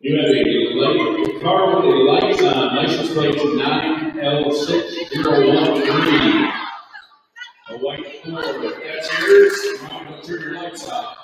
You have a car with a lights on, license plate 9L6013. A white Ford. That's yours. Come on, we'll turn your lights off.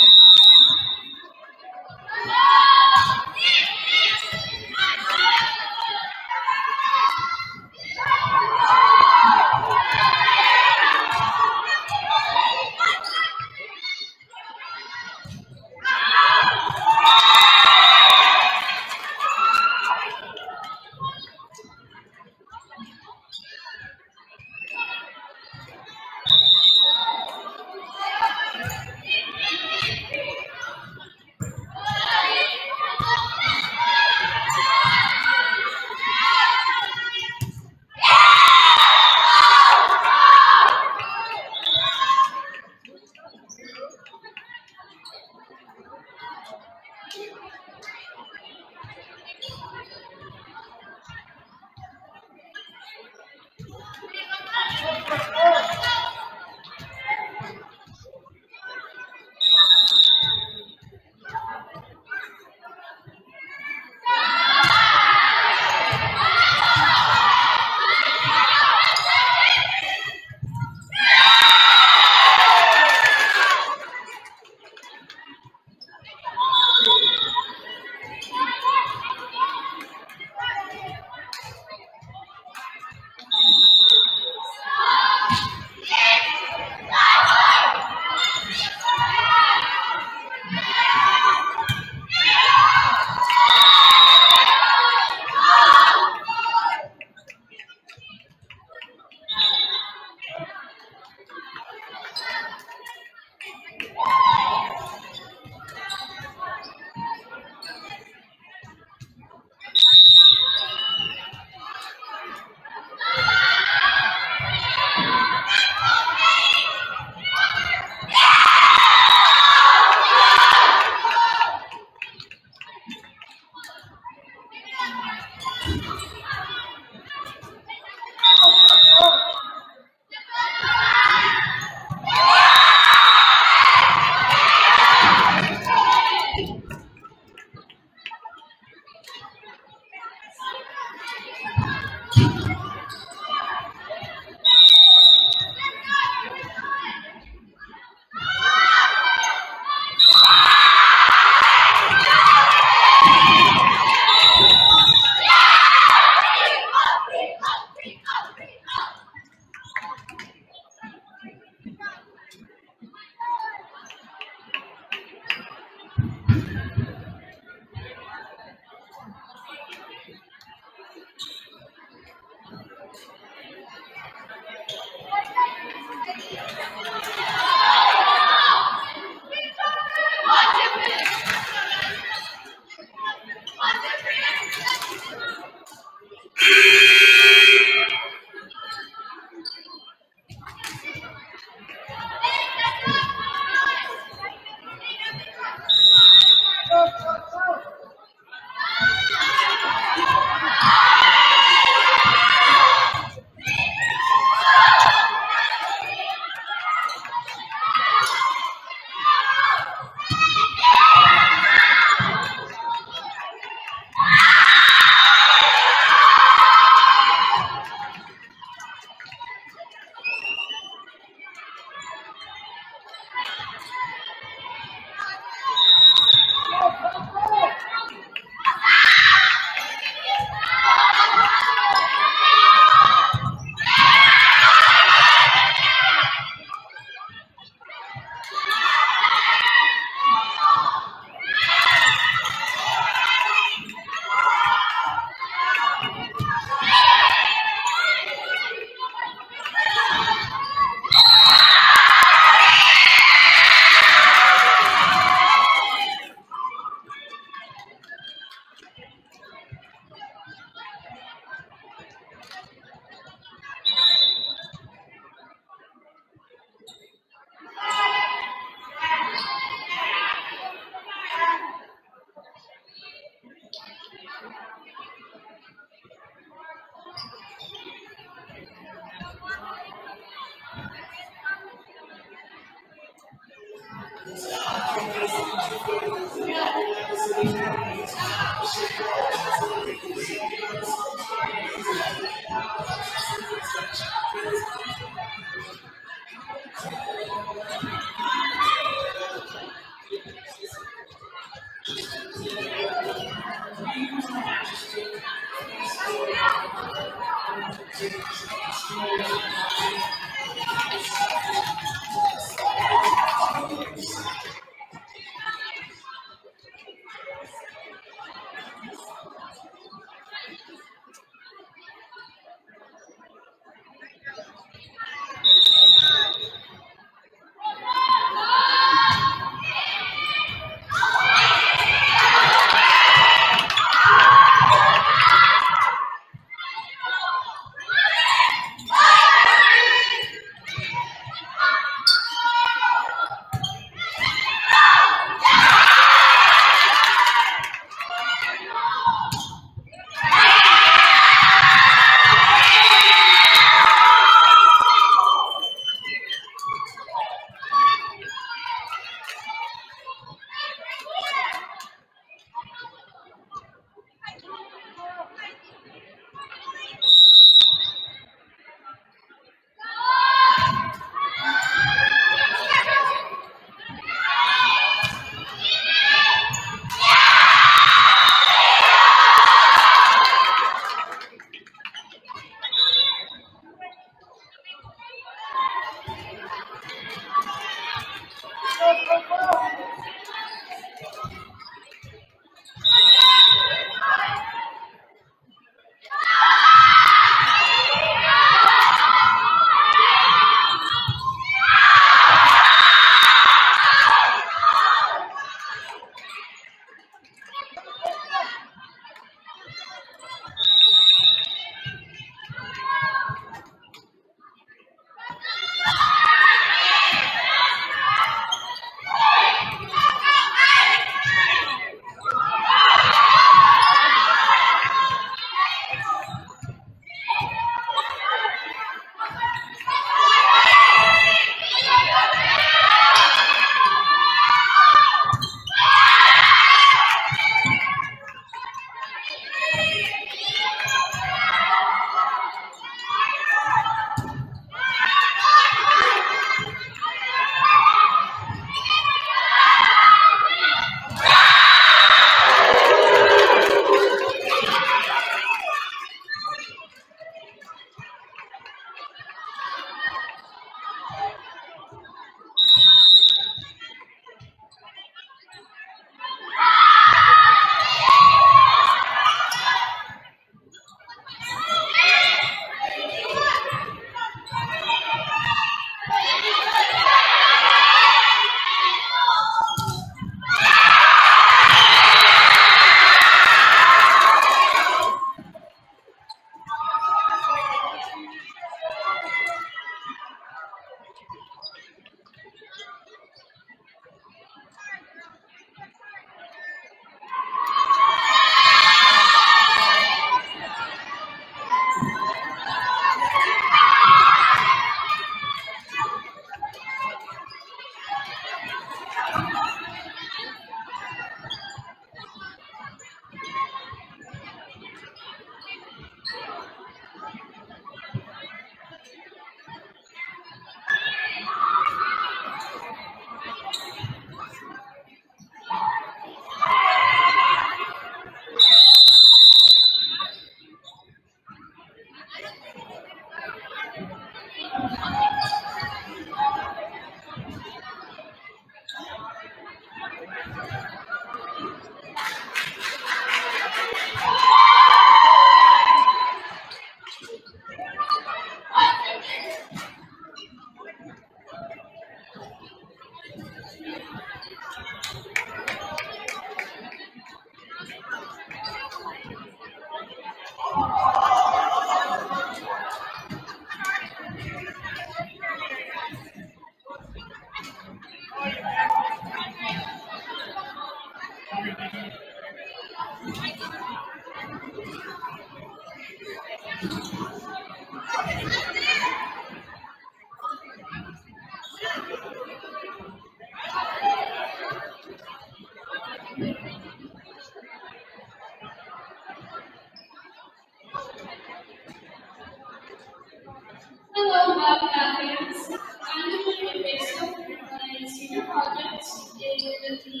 Wildcat fans. I'm doing a Facebook and senior project in the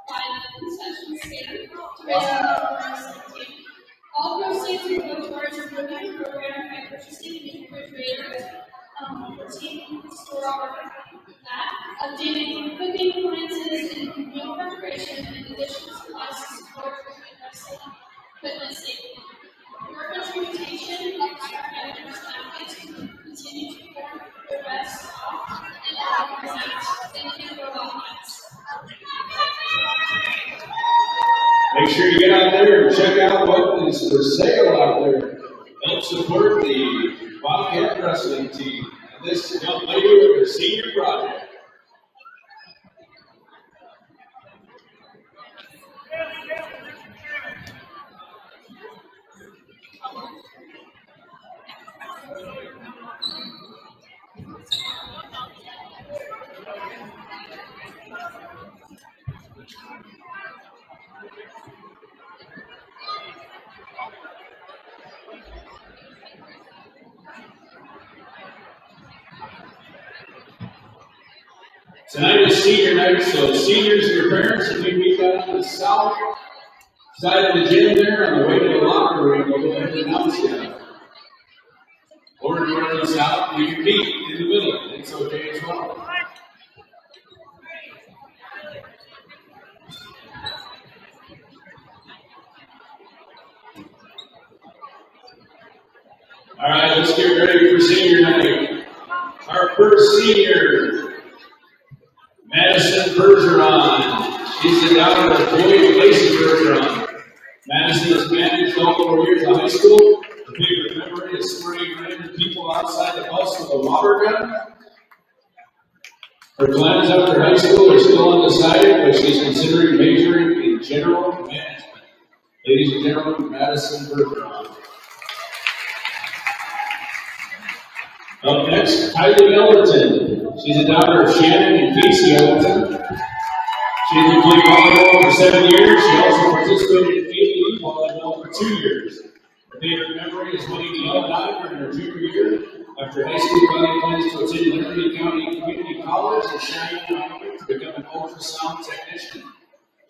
violin session skater to raise awareness of the team. All proceeds will go towards improving the program by purchasing a new refrigerator for team store that, updating cooking appliances, and meal preparation, in addition to supplies to support wrestling fitness safety. Your contribution helps our veterans athletes continue to perform their best and represent Custer Wildcats. Make sure you get out there and check out what is for sale out there. Help support the Wildcat wrestling team and this young lady with her senior project. Tonight is senior night, so seniors and your parents, if you meet down on the south side of the gym there on the way to the locker room, we'll go ahead and announce you. Or if you're on the south, you can meet in the middle. It's okay as well. All right, let's get ready for senior night. Our first senior, Madison Bergeron. She's the daughter of Boyd Lacey Bergeron. Madison has managed all 4 years of high school. Her favorite memory is spraying random people outside the bus with a water gun. Her plans after high school are still undecided, but she's considering majoring in general management. Ladies and gentlemen, Madison Bergeron. Up next, Kylie Ellerton. She's a daughter of Shannon and Casey Ellerton. She has played volleyball for 7 years. She also participated in AAU volleyball for 2 years. Her favorite memory is winning the L9 during her junior year. After high school, Kylie plans to attend Liberty County Community College in Cheyenne to become an ultrasound technician.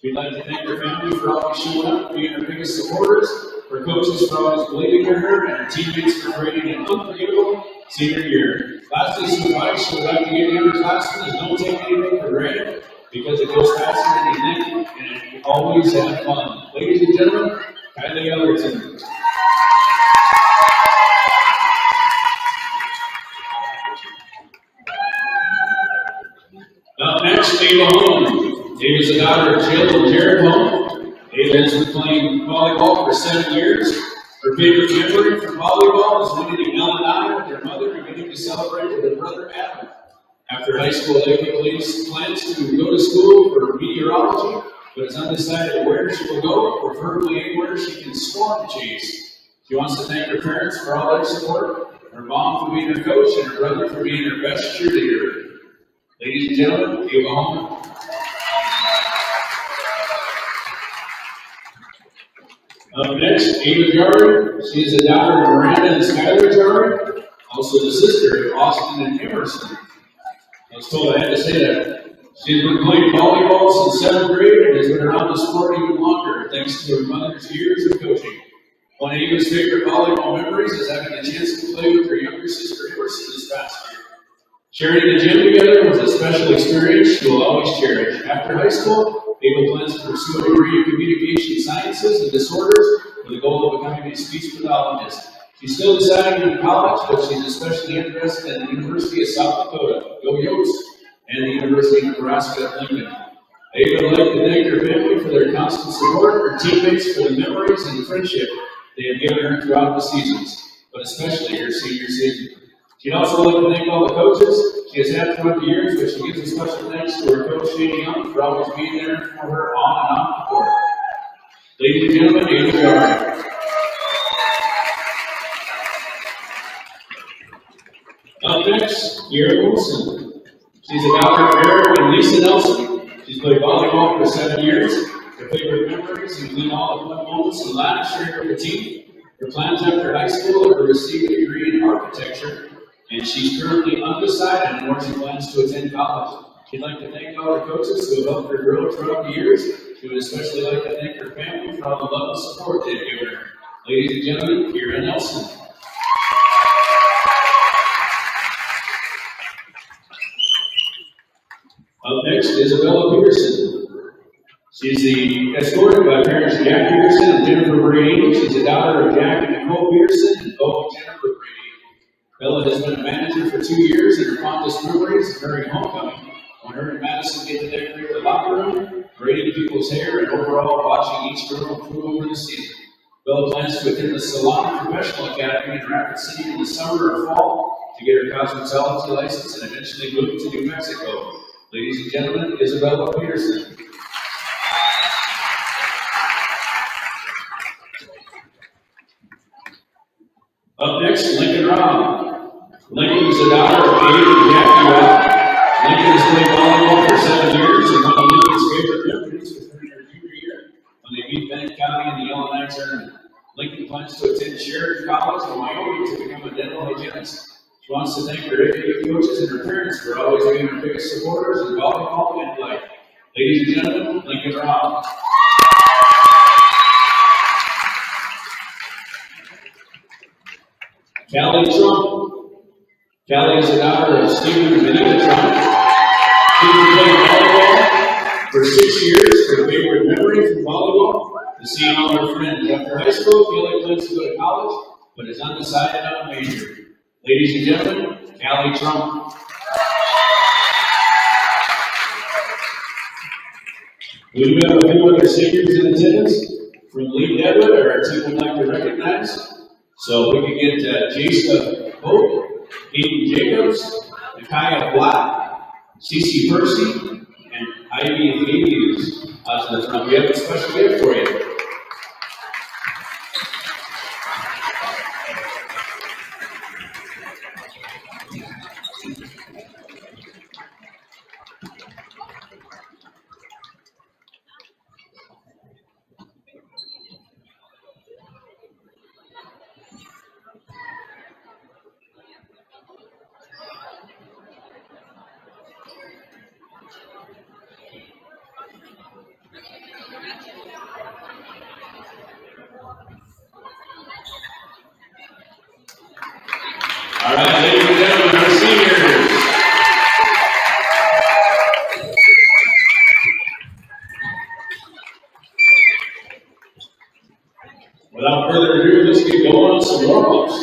She'd like to thank her family for always showing up, being her biggest supporters, her coaches for always believing in her, and her teammates for creating an unforgettable senior year. Lastly, some advice she would like to give younger classmen is don't take anything for granted because it goes faster than you think, and always have fun. Ladies and gentlemen, Kylie Ellerton. Up next, Ava Holm. Ava's the daughter of Jill and Jared Holm. Ava has been playing volleyball for 7 years. Her favorite memory from volleyball is winning the L9 with her mother and getting to celebrate with her brother Adam. After high school, Ava plans to go to school for meteorology, but is undecided where she will go, preferably anywhere she can storm chase. She wants to thank her parents for all their support, her mom for being her coach, and her brother for being her best cheerleader. Ladies and gentlemen, Ava Holman. Up next, Ava Jarry. She is the daughter of Miranda and Skylar Jarry, also the sister of Austin and Emerson. I was told I had to say that. She's been playing volleyball since 7th grade and has been around the sport even longer, thanks to her mother's years of coaching. One of Ava's favorite volleyball memories is having the chance to play with her younger sister Emerson this past year. Sharing the gym together was a special experience she will always cherish. After high school, Ava plans to pursue a degree in communication sciences and disorders with the goal of becoming a speech pathologist. She's still deciding in college, but she's especially interested in the University of South Dakota, Go Yost, and the University of Nebraska at Lincoln. Ava would like to thank her family for their constant support, her teammates for the memories and friendship they have given her throughout the seasons, but especially her senior season. She'd also like to thank all the coaches she has had throughout the years, but she gives a special thanks to her coach, Shane Young, for always being there for her on and off the court. Ladies and gentlemen, Ava Jarry. Up next, Erin Wilson. She's the daughter of Eric and Lisa Nelson. She's played volleyball for 7 years. Her favorite memories include all the fun moments and laughs shared with the team. Her plans after high school are to receive a degree in architecture and she's currently undecided on where she plans to attend college. She'd like to thank all her coaches who have helped her grow throughout the years. She would especially like to thank her family for all the love and support they've given her. Ladies and gentlemen, Kira Nelson. Up next, Isabella Peterson. She's escorted by parents Jack Peterson and Jennifer Brady. She's the daughter of Jack and Nicole Peterson and Bo and Jennifer Brady. Bella has been a manager for 2 years, and her fondest memories is during homecoming, when her and Madison get to decorate the locker room, braiding people's hair, and overall watching each girl improve over the season. Bella plans to attend the Salon Professional Academy in Rapid City in the summer or fall to get her cosmetology license and eventually move to New Mexico. Ladies and gentlemen, Isabella Peterson. Up next, Lincoln Robb. Lincoln is the daughter of Abe and Jackie Robb. Lincoln has played volleyball for 7 years and one of Lincoln's favorite memories was during her junior year when they beat Bennett County in the Yellow Knights tournament. Lincoln plans to attend Sheridan College in Wyoming to become a dental hygienist. She wants to thank her AAU coaches and her parents for always being her biggest supporters in volleyball and life. Ladies and gentlemen, Lincoln Robb. Callie Trump. Callie is the daughter of Stephen and Benita Trump. Stephen played volleyball for 6 years. Her favorite memory from volleyball is seeing all her friends. After high school, Callie plans to go to college, but is undecided on a major. Ladies and gentlemen, Callie Trump. We do have a few other seniors in attendance from Lee Deadwood, our team would like to recognize. So we can get Jason Hope, Aiden Jacobs, Nakaya Black, Cece Percy, and Ivy Davies out to the front. We have a special gift for you. All right, ladies and gentlemen, our seniors. Without further ado, let's get going on some warm-ups.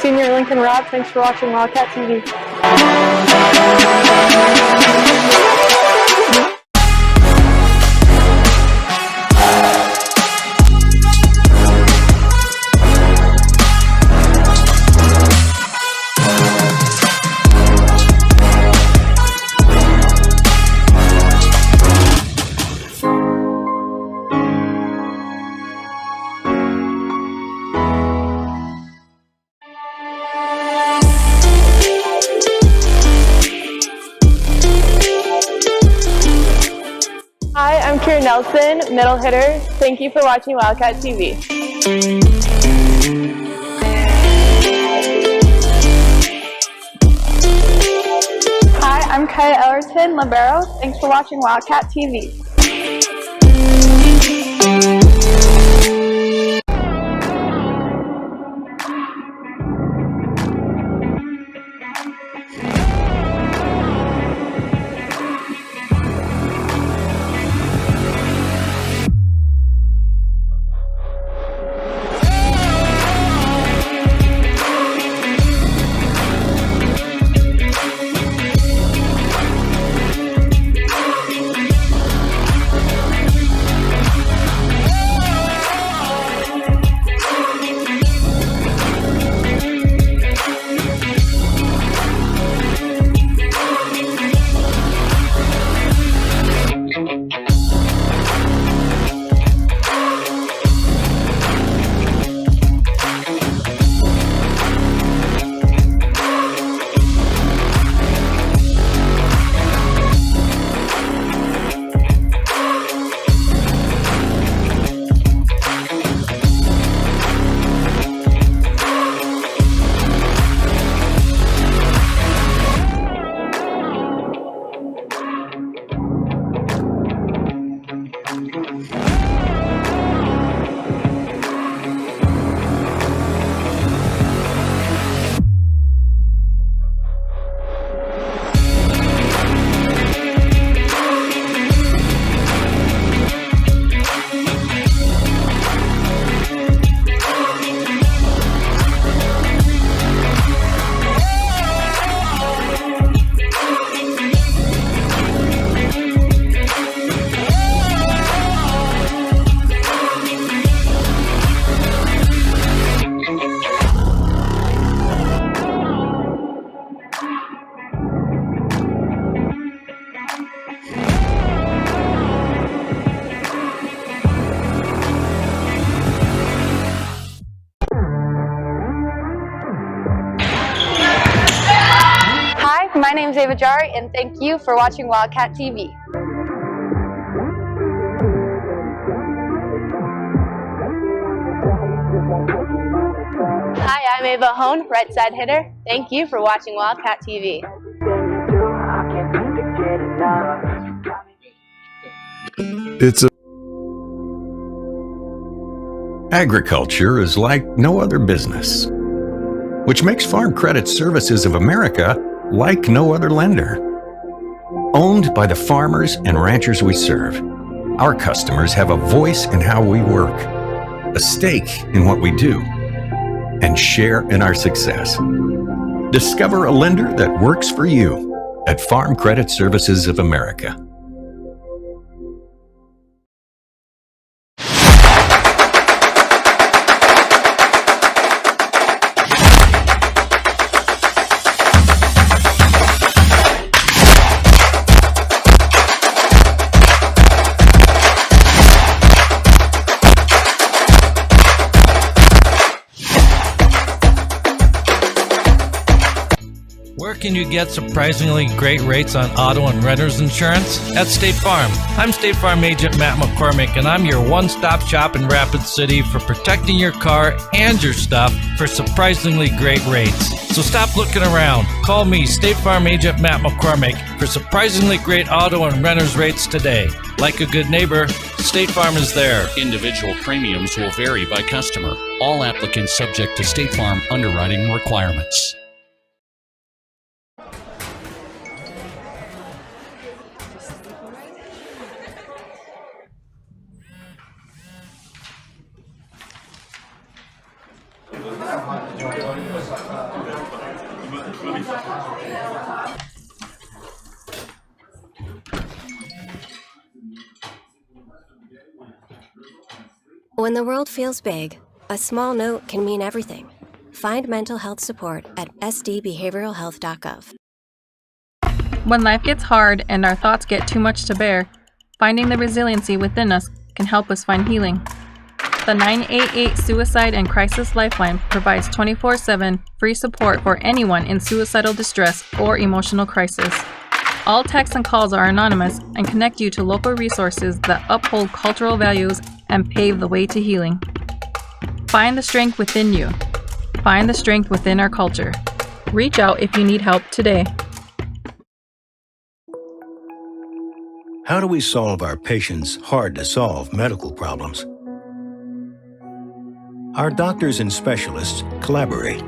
Senior Lincoln Rob. Thanks for watching Wildcat TV. Hi, I'm Kira Nelson, middle hitter. Thank you for watching Wildcat TV. Hi, I'm Kaya Ellerton, libero. Thanks for watching Wildcat TV. Hi, my name is Ava Jari, and thank you for watching Wildcat TV. Hi, I'm Ava Hone, right side hitter. Thank you for watching Wildcat TV. Agriculture is like no other business, which makes Farm Credit Services of America like no other lender. Owned by the farmers and ranchers we serve, our customers have a voice in how we work, a stake in what we do, and share in our success. Discover a lender that works for you at Farm Credit Services of America. Where can you get surprisingly great rates on auto and renter's insurance? At State Farm. I'm State Farm Agent Matt McCormick, and I'm your one-stop shop in Rapid City for protecting your car and your stuff for surprisingly great rates. So stop looking around. Call me, State Farm Agent Matt McCormick, for surprisingly great auto and renter's rates today. Like a good neighbor, State Farm is there. Individual premiums will vary by customer. All applicants subject to State Farm underwriting requirements. When the world feels big, a small note can mean everything. Find mental health support at sdbehavioralhealth.gov. When life gets hard and our thoughts get too much to bear, finding the resiliency within us can help us find healing. The 988 Suicide and Crisis Lifeline provides 24/7 free support for anyone in suicidal distress or emotional crisis. All texts and calls are anonymous and connect you to local resources that uphold cultural values and pave the way to healing. Find the strength within you. Find the strength within our culture. Reach out if you need help today. How do we solve our patients' hard-to-solve medical problems? Our doctors and specialists collaborate,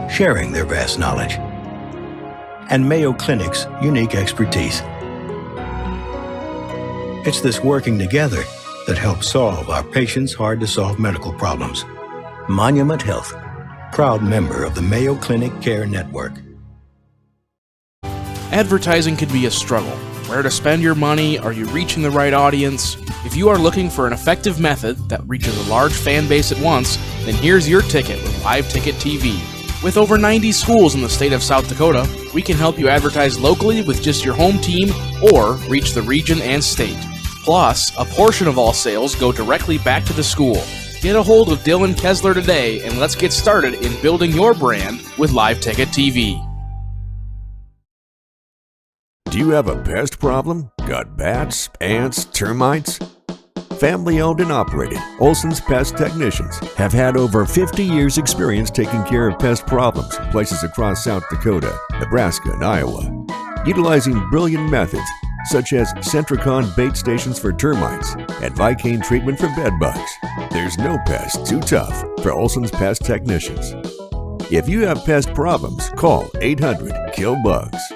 sharing their vast knowledge and Mayo Clinic's unique expertise. It's this working together that helps solve our patients' hard-to-solve medical problems. Monument Health, proud member of the Mayo Clinic Care Network. Advertising can be a struggle. Where to spend your money? Are you reaching the right audience? If you are looking for an effective method that reaches a large fan base at once, then here's your ticket with Live Ticket TV. With over 90 schools in the state of South Dakota, we can help you advertise locally with just your home team or reach the region and state. Plus, a portion of all sales go directly back to the school. Get a hold of Dylan Kessler today and let's get started in building your brand with Live Ticket TV. Do you have a pest problem? Got bats, ants, termites? Family owned and operated, Olson's Pest Technicians have had over 50 years experience taking care of pest problems in places across South Dakota, Nebraska, and Iowa. Utilizing brilliant methods such as Centricon bait stations for termites and Vicane treatment for bed bugs. There's no pest too tough for Olson's Pest Technicians. If you have pest problems, call 800-KILL-BUGS.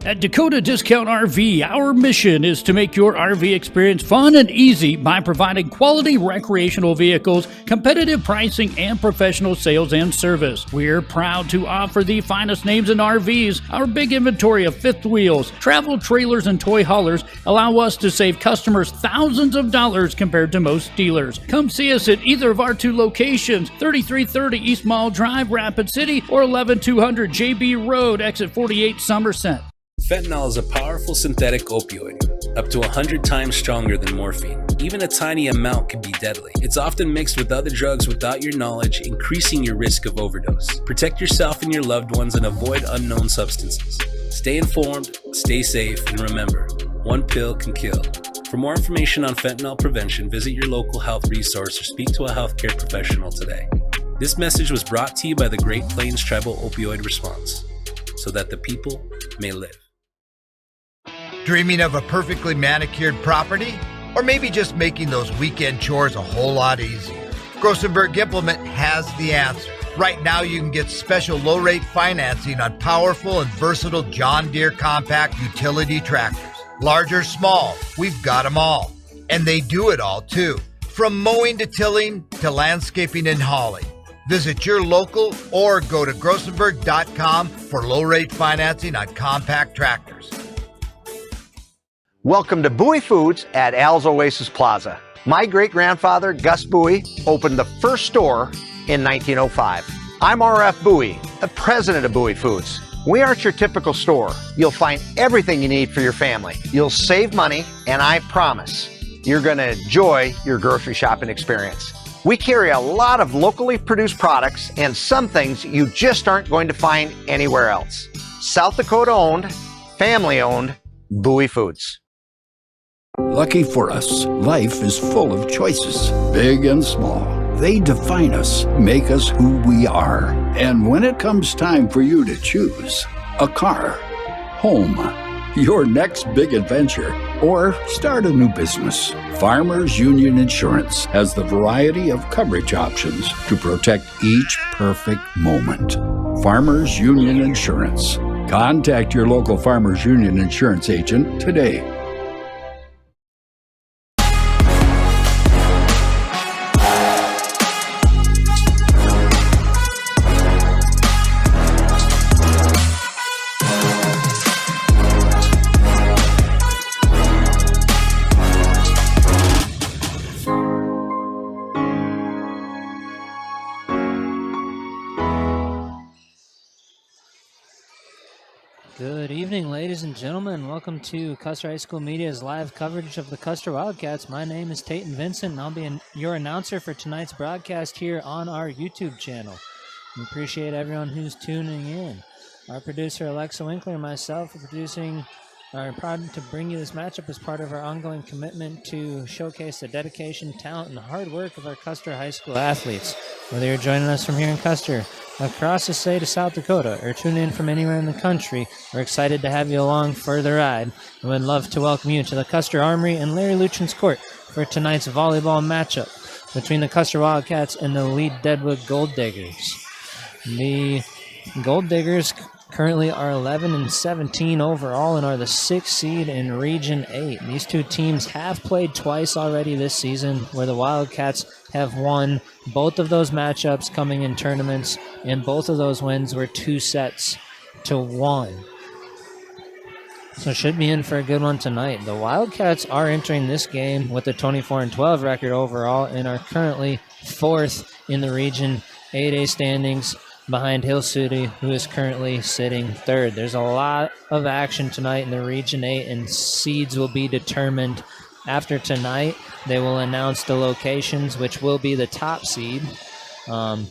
At Dakota Discount RV, our mission is to make your RV experience fun and easy by providing quality recreational vehicles, competitive pricing, and professional sales and service. We're proud to offer the finest names in RVs. Our big inventory of fifth wheels, travel trailers, and toy haulers allow us to save customers thousands of dollars compared to most dealers. Come see us at either of our two locations, 3330 East Mall Drive, Rapid City, or 11200 JB Road, exit 48, Somerset. Fentanyl is a powerful synthetic opioid, up to 100 times stronger than morphine. Even a tiny amount can be deadly. It's often mixed with other drugs without your knowledge, increasing your risk of overdose. Protect yourself and your loved ones and avoid unknown substances. Stay informed, stay safe, and remember, one pill can kill. For more information on fentanyl prevention, visit your local health resource or speak to a healthcare professional today. This message was brought to you by the Great Plains Tribal Opioid Response, so that the people may live. Dreaming of a perfectly manicured property? Or maybe just making those weekend chores a whole lot easier? Grossenberg Implement has the answer. Right now you can get special low-rate financing on powerful and versatile John Deere compact utility tractors. Large or small, we've got them all. And they do it all too. From mowing to tilling to landscaping and hauling. Visit your local or go to grossenberg.com for low-rate financing on compact tractors. Welcome to Bowie Foods at Al's Oasis Plaza. My great-grandfather, Gus Bowie, opened the first store in 1905. I'm R.F. Bowie, the president of Bowie Foods. We aren't your typical store. You'll find everything you need for your family. You'll save money, and I promise you're going to enjoy your grocery shopping experience. We carry a lot of locally produced products and some things you just aren't going to find anywhere else. South Dakota owned, family owned, Bowie Foods. Lucky for us, life is full of choices, big and small. They define us, make us who we are. And when it comes time for you to choose a car, home, your next big adventure, or start a new business, Farmers Union Insurance has the variety of coverage options to protect each perfect moment. Farmers Union Insurance. Contact your local Farmers Union Insurance agent today. Good evening, ladies and gentlemen. Welcome to Custer High School Media's live coverage of the Custer Wildcats. My name is Tayton Vincent, and I'll be your announcer for tonight's broadcast here on our YouTube channel. We appreciate everyone who's tuning in. Our producer, Alexa Winkler, and myself are proud to bring you this matchup as part of our ongoing commitment to showcase the dedication, talent, and hard work of our Custer High School athletes. Whether you're joining us from here in Custer, across the state of South Dakota, or tune in from anywhere in the country, we're excited to have you along for the ride and would love to welcome you to the Custer Armory and Larry Luchin's Court for tonight's volleyball matchup between the Custer Wildcats and the Lee Deadwood Gold Diggers. The Gold Diggers currently are 11-17 overall and are the 6th seed in Region 8. These two teams have played twice already this season, where the Wildcats have won both of those matchups coming in tournaments, and both of those wins were 2-1. So should be in for a good one tonight. The Wildcats are entering this game with a 24-12 record overall and are currently 4th in the Region 8A standings, behind Hill City, who is currently sitting 3rd. There's a lot of action tonight in the Region 8, and seeds will be determined after tonight. They will announce the locations, which will be the top seed, who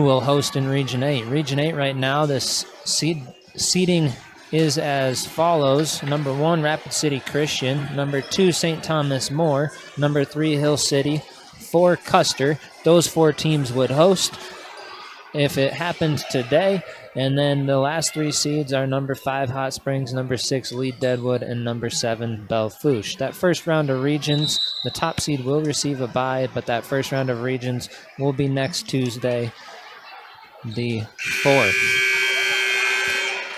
will host in Region 8. Region 8 right now, this seeding is as follows. Number 1, Rapid City Christian. Number 2, St. Thomas More. Number 3, Hill City. 4, Custer. Those 4 teams would host if it happens today. And then the last 3 seeds are number 5, Hot Springs, number 6, Lee Deadwood, and number 7, Belle Fourche. That first round of regions, the top seed will receive a bye, but that first round of regions will be next Tuesday, the 4th.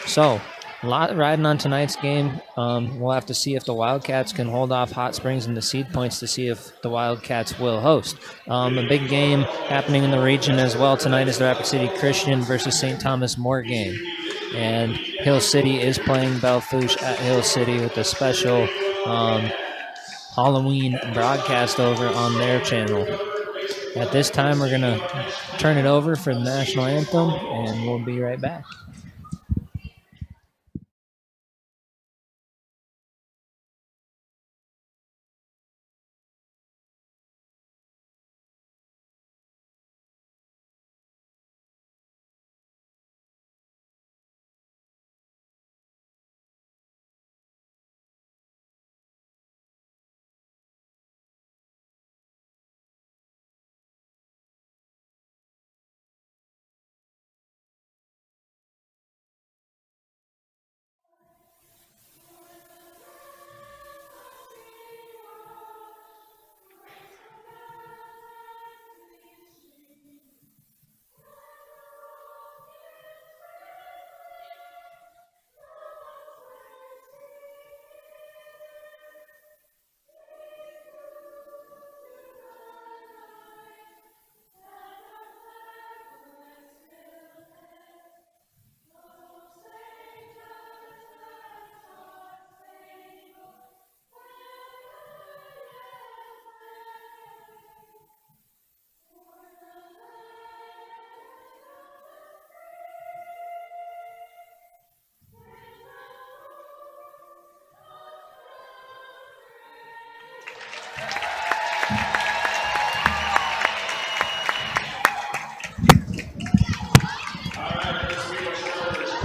So, a lot riding on tonight's game. We'll have to see if the Wildcats can hold off Hot Springs in the seed points to see if the Wildcats will host. A big game happening in the region as well tonight is the Rapid City Christian versus St. Thomas More game. And Hill City is playing Belle Fourche at Hill City with a special Halloween broadcast over on their channel. At this time, we're going to turn it over for the national anthem, and we'll be right back.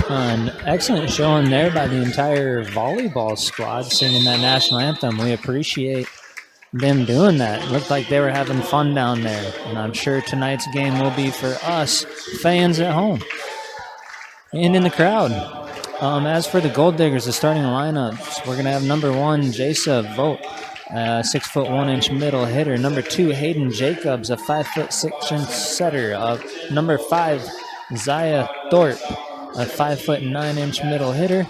An excellent showing there by the entire volleyball squad singing that national anthem. We appreciate them doing that. It looked like they were having fun down there, and I'm sure tonight's game will be for us fans at home and in the crowd. As for the Gold Diggers, the starting lineups, we're going to have number 1, Jasa Vogt, 6'1" middle hitter. Number 2, Hayden Jacobs, a 5'6" setter. Number 5, Zaya Thorpe, a 5'9" middle hitter.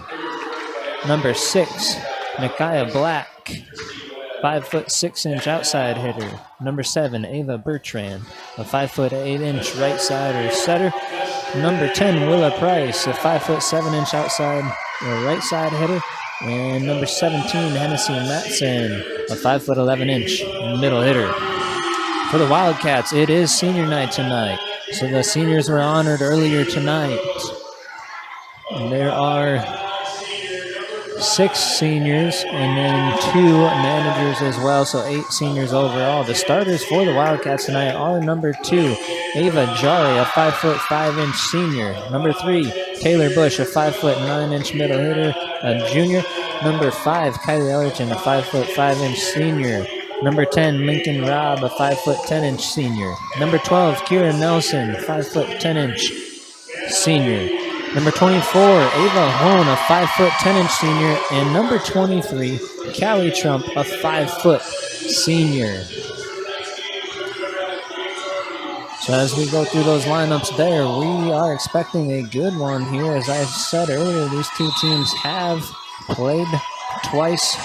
Number 6, Nikaya Black, 5'6" outside hitter. Number 7, Ava Bertrand, a 5'8" right side or setter. Number 10, Willa Price, a 5'7" outside or right side hitter. And number 17, Hennessy Matson, a 5'11" middle hitter. For the Wildcats, it is senior night tonight. So the seniors were honored earlier tonight. There are 6 seniors and then 2 managers as well, so 8 seniors overall. The starters for the Wildcats tonight are number 2, Ava Jari, a 5'5" senior. Number 3, Taylor Bush, a 5'9" middle hitter, a junior. Number 5, Kylie Ellerton, a 5'5" senior. Number 10, Lincoln Robb, a 5'10" senior. Number 12, Kira Nelson, 5'10" senior. Number 24, Ava Hone, a 5'10" senior. And number 23, Callie Trump, a 5' senior. So as we go through those lineups there, we are expecting a good one here. As I said earlier, these two teams have played twice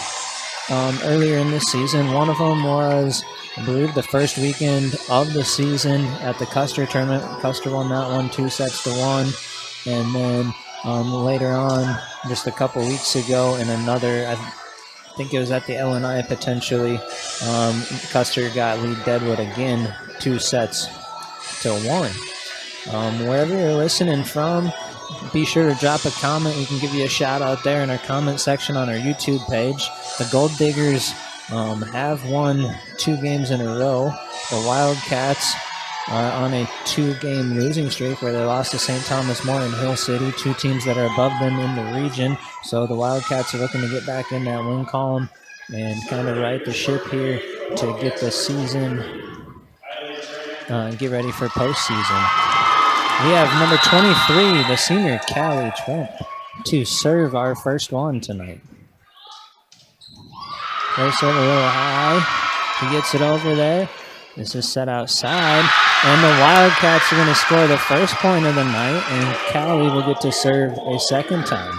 earlier in this season. One of them was, I believe, the first weekend of the season at the Custer tournament. Custer won that one 2-1. And then later on, just a couple weeks ago, in another, I think it was at the LNI potentially, Custer got Lee Deadwood again 2-1. Wherever you're listening from, be sure to drop a comment. We can give you a shout out there in our comment section on our YouTube page. The Gold Diggers have won 2 games in a row. The Wildcats are on a 2-game losing streak where they lost to St. Thomas More and Hill City, 2 teams that are above them in the region. So the Wildcats are looking to get back in that win column and kind of right the ship here to get the season, get ready for postseason. We have number 23, the senior Callie Trump, to serve our first one tonight. First over a little high. He gets it over there. This is set outside. And the Wildcats are going to score the first point of the night, and Callie will get to serve a second time.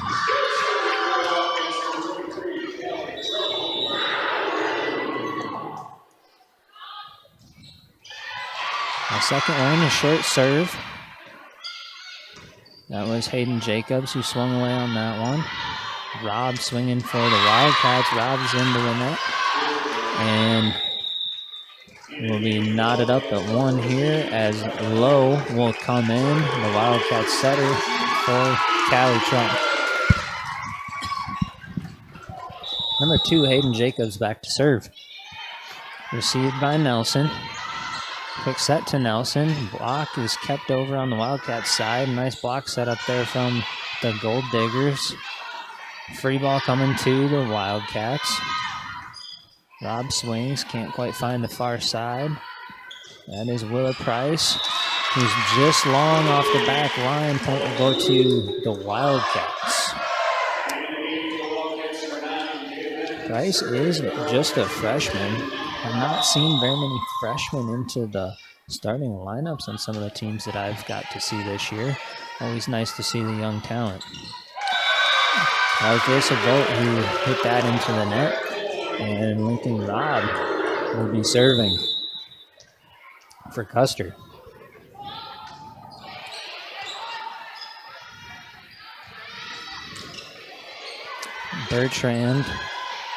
A second one, a short serve. That was Hayden Jacobs who swung away on that one. Rob swinging for the Wildcats. Rob's into the net. And will be knotted up at 1 here as Lowe will come in. The Wildcats setter for Callie Trump. Number 2, Hayden Jacobs back to serve. Received by Nelson. Quick set to Nelson. Block is kept over on the Wildcats side. Nice block set up there from the Gold Diggers. Free ball coming to the Wildcats. Rob swings, can't quite find the far side. That is Willa Price, who's just long off the back line. Point will go to the Wildcats. Price is just a freshman. I've not seen very many freshmen into the starting lineups on some of the teams that I've got to see this year. Always nice to see the young talent. That was Jason Vogt who hit that into the net. And Lincoln Robb will be serving for Custer. Bertrand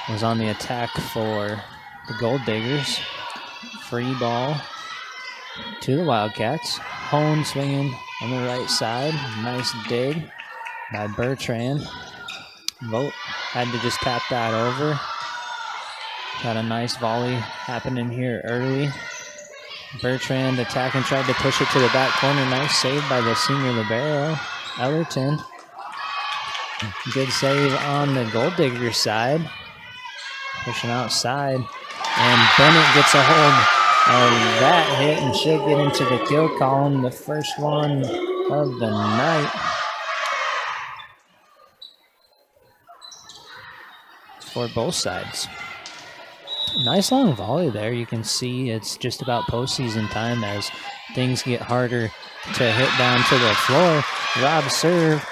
was on the attack for the Gold Diggers. Free ball to the Wildcats. Hone swinging on the right side. Nice dig by Bertrand. Vogt had to just tap that over. Got a nice volley happening here early. Bertrand attacking, tried to push it to the back corner. Nice save by the senior libero, Ellerton. Good save on the Gold Digger side. Pushing outside. And Bennett gets a hold of that hit, and she'll get into the kill column. The first one of the night. For both sides. Nice long volley there. You can see it's just about postseason time as things get harder to hit down to the floor. Rob serve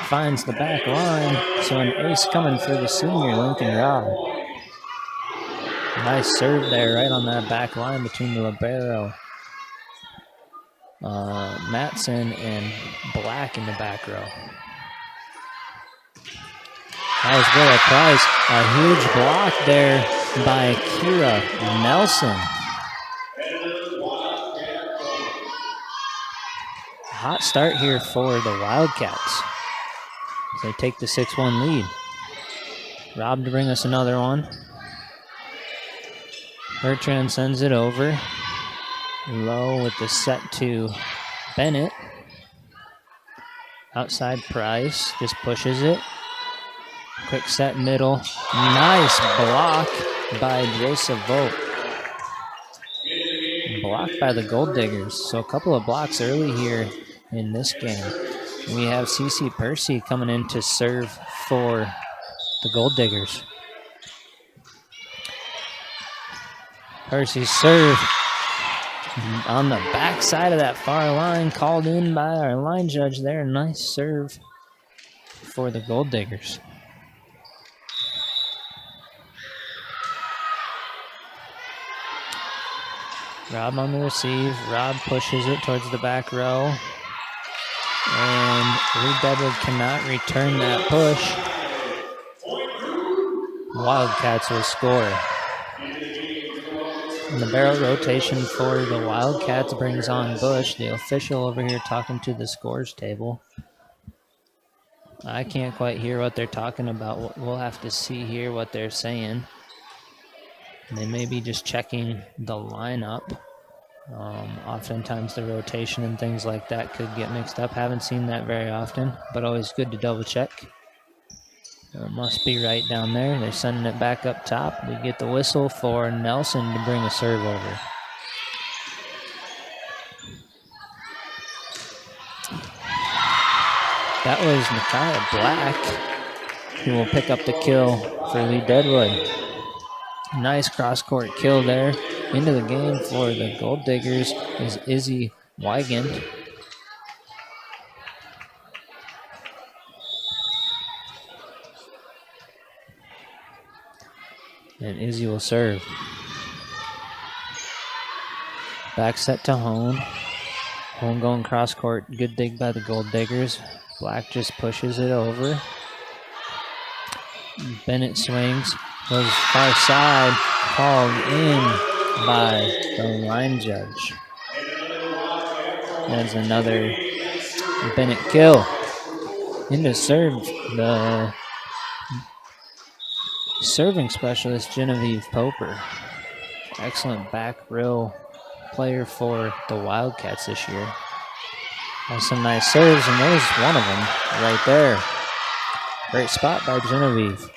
finds the back line, so an ace coming for the senior Lincoln Robb. Nice serve there right on that back line between the libero Matson and Black in the back row. That was Willa Price. A huge block there by Kira Nelson. Hot start here for the Wildcats. as they take the 6-1 lead. Rob to bring us another one. Bertrand sends it over. Low with the set to Bennett. Outside Price just pushes it. Quick set middle. Nice block by Joseph Vogt. Blocked by the Gold Diggers. So a couple of blocks early here in this game. We have CC Percy coming in to serve for the Gold Diggers. Percy's serve on the back side of that far line, called in by our line judge there. Nice serve for the Gold Diggers. Rob on the receive. Rob pushes it towards the back row. And Lee Deadwood cannot return that push. Wildcats will score. And the barrel rotation for the Wildcats brings on Bush, the official over here talking to the scores table. I can't quite hear what they're talking about. We'll have to see here what they're saying. They may be just checking the lineup. Oftentimes the rotation and things like that could get mixed up. Haven't seen that very often, but always good to double check. It must be right down there. They're sending it back up top. We get the whistle for Nelson to bring a serve over. That was Micaiah Black, who will pick up the kill for Lee Deadwood. Nice cross-court kill there. Into the game for the Gold Diggers is Izzy Wygant. And Izzy will serve. Back set to Hone. Hone going cross court. Good dig by the Gold Diggers. Black just pushes it over. Bennett swings. Goes far side. Called in by the line judge. That's another Bennett kill. Into serve. The serving specialist, Genevieve Poper. Excellent back row player for the Wildcats this year. Has some nice serves, and there's one of them right there. Great spot by Genevieve.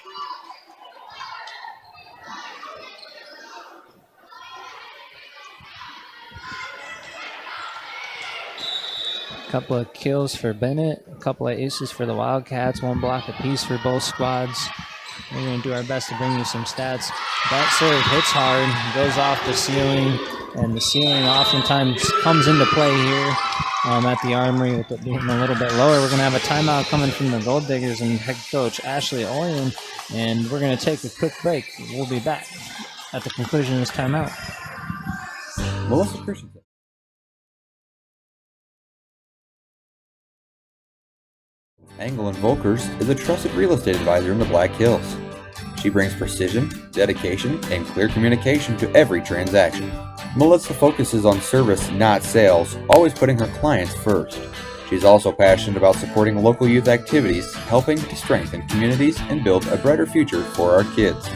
A couple of kills for Bennett, a couple of aces for the Wildcats, one block apiece for both squads. We're going to do our best to bring you some stats. That serve hits hard, goes off the ceiling, and the ceiling oftentimes comes into play here at the Armory with it being a little bit lower. We're going to have a timeout coming from the Gold Diggers and head coach Ashley Orion, and we're going to take a quick break. We'll be back at the conclusion of this timeout. Melissa Christensen. Engel & Volkers is a trusted real estate advisor in the Black Hills. She brings precision, dedication, and clear communication to every transaction. Melissa focuses on service, not sales, always putting her clients first. She's also passionate about supporting local youth activities, helping to strengthen communities and build a brighter future for our kids.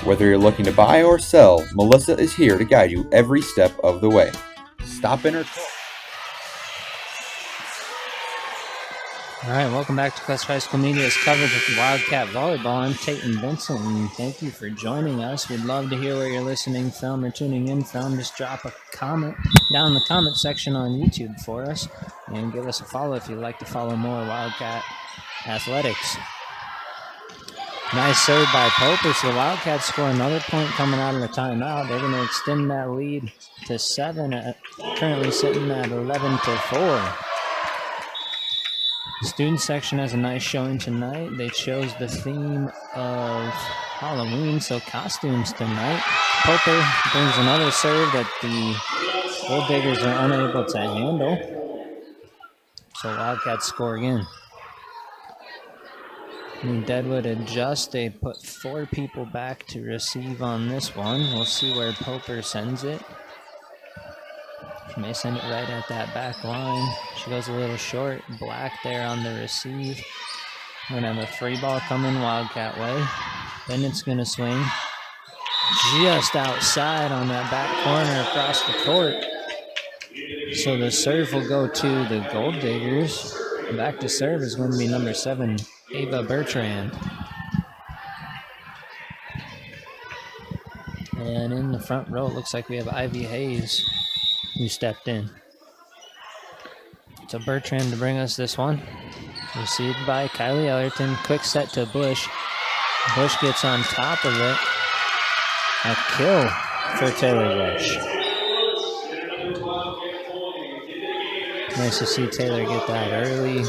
Whether you're looking to buy or sell, Melissa is here to guide you every step of the way. Stop in her car. All right, welcome back to Custer High School Media's coverage of Wildcat Volleyball. I'm Tate Vincent, and thank you for joining us. We'd love to hear where you're listening from or tuning in from. Just drop a comment down in the comment section on YouTube for us, and give us a follow if you'd like to follow more Wildcat athletics. Nice serve by Poper, so the Wildcats score another point coming out of the timeout. They're going to extend that lead to 7, currently sitting at 11-4. The student section has a nice showing tonight. They chose the theme of Halloween, so costumes tonight. Poper brings another serve that the Gold Diggers are unable to handle. So Wildcats score again. And Deadwood adjusts. They put 4 people back to receive on this one. We'll see where Poper sends it. She may send it right at that back line. She goes a little short. Black there on the receive. We're going to have a free ball coming Wildcat way. Then it's going to swing just outside on that back corner across the court. So the serve will go to the Gold Diggers. Back to serve is going to be number 7, Ava Bertrand. And in the front row, it looks like we have Ivy Hayes who stepped in. So Bertrand to bring us this one. Received by Kylie Ellerton. Quick set to Bush. Bush gets on top of it. A kill for Taylor Bush. Nice to see Taylor get that early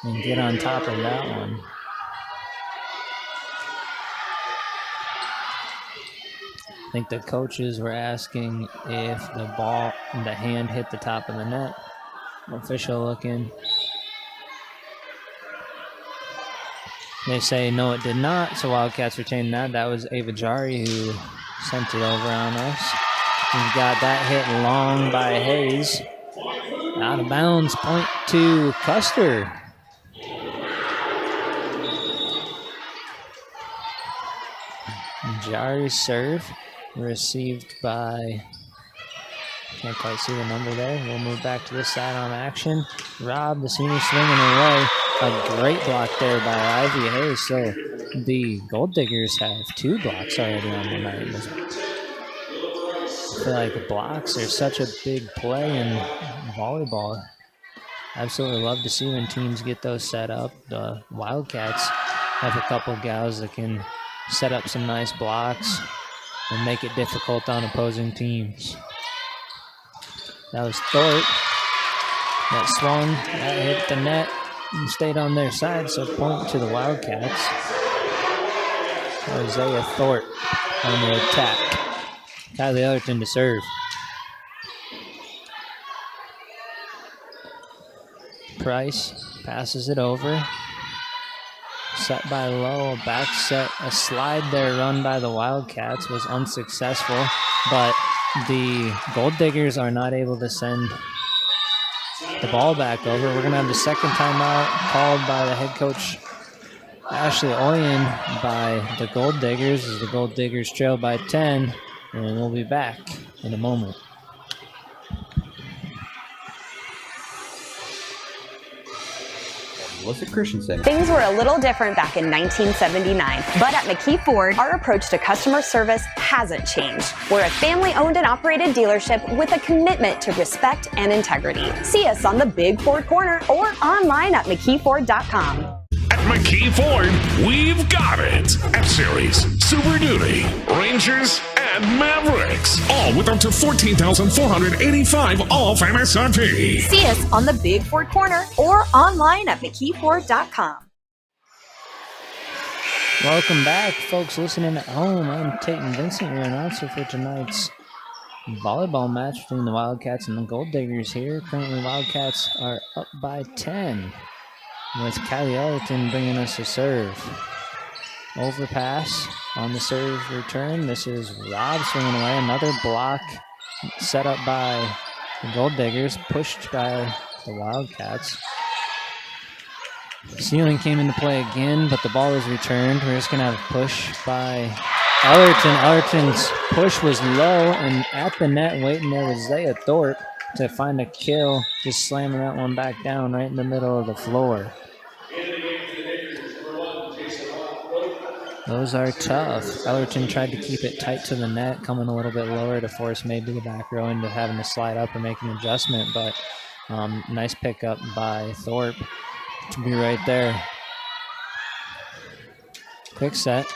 and get on top of that one. I think the coaches were asking if the hand hit the top of the net. Official looking. They say no, it did not, so Wildcats retain that. That was Ava Jari who sent it over on us. We've got that hit long by Hayes. Out of bounds, point to Custer. Jari's serve received by, can't quite see the number there. We'll move back to this side on action. Rob, the senior, swinging away. A great block there by Ivy Hayes. So the Gold Diggers have 2 blocks already on the night. I feel like blocks are such a big play in volleyball. Absolutely love to see when teams get those set up. The Wildcats have a couple gals that can set up some nice blocks and make it difficult on opposing teams. That was Thorpe. That swung, that hit the net and stayed on their side, so point to the Wildcats. Isaiah Thorpe on the attack. Kylie Ellerton to serve. Price passes it over. Set by Lowe, back set, a slide there run by the Wildcats was unsuccessful, but the Gold Diggers are not able to send the ball back over. We're going to have the second timeout called by the head coach, Ashley Oyen, by the Gold Diggers, as the Gold Diggers trail by 10, and we'll be back in a moment. Melissa Christensen. Things were a little different back in 1979, but at McKee Ford, our approach to customer service hasn't changed. We're a family-owned and operated dealership with a commitment to respect and integrity. See us on the Big Ford Corner or online at McKeeFord.com. At McKee Ford, we've got it. F-Series, Super Duty, Rangers, and Mavericks. All with up to $14,485 off MSRP. See us on the Big Ford Corner or online at McKeeFord.com. Welcome back, folks listening at home. I'm Tate Vincent, your announcer for tonight's volleyball match between the Wildcats and the Gold Diggers here. Currently, Wildcats are up by 10. With Kylie Ellerton bringing us a serve. Overpass on the serve return. This is Rob swinging away. Another block set up by the Gold Diggers, pushed by the Wildcats. Ceiling came into play again, but the ball was returned. We're just going to have a push by Ellerton. Ellerton's push was low, and at the net waiting there was Zaya Thorpe to find a kill, just slamming that one back down right in the middle of the floor. Those are tough. Ellerton tried to keep it tight to the net, coming a little bit lower to force maybe the back row into having to slide up or make an adjustment, but nice pickup by Thorpe to be right there. Quick set.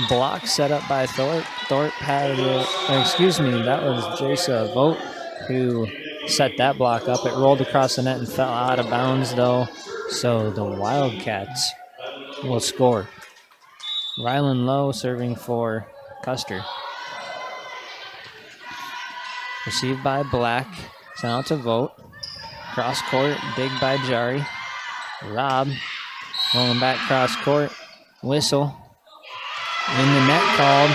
Block set up by Thorpe. Thorpe had, that was Jasa Vogt who set that block up. It rolled across the net and fell out of bounds though, so the Wildcats will score. Rylan Lowe serving for Custer. Received by Black. Sent out to Vogt. Cross court. Dig by Jari. Rob. Rolling back cross court. Whistle. In the net called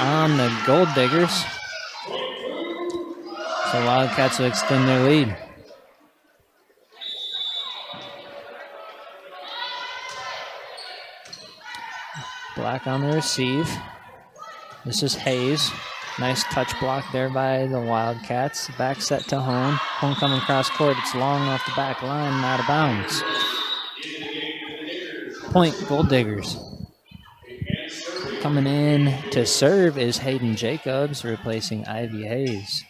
on the Gold Diggers. So Wildcats will extend their lead. Black on the receive. This is Hayes. Nice touch block there by the Wildcats. Back set to Hone. Hone coming cross court. It's long off the back line and out of bounds. Point, Gold Diggers. Coming in to serve is Hayden Jacobs, replacing Ivy Hayes.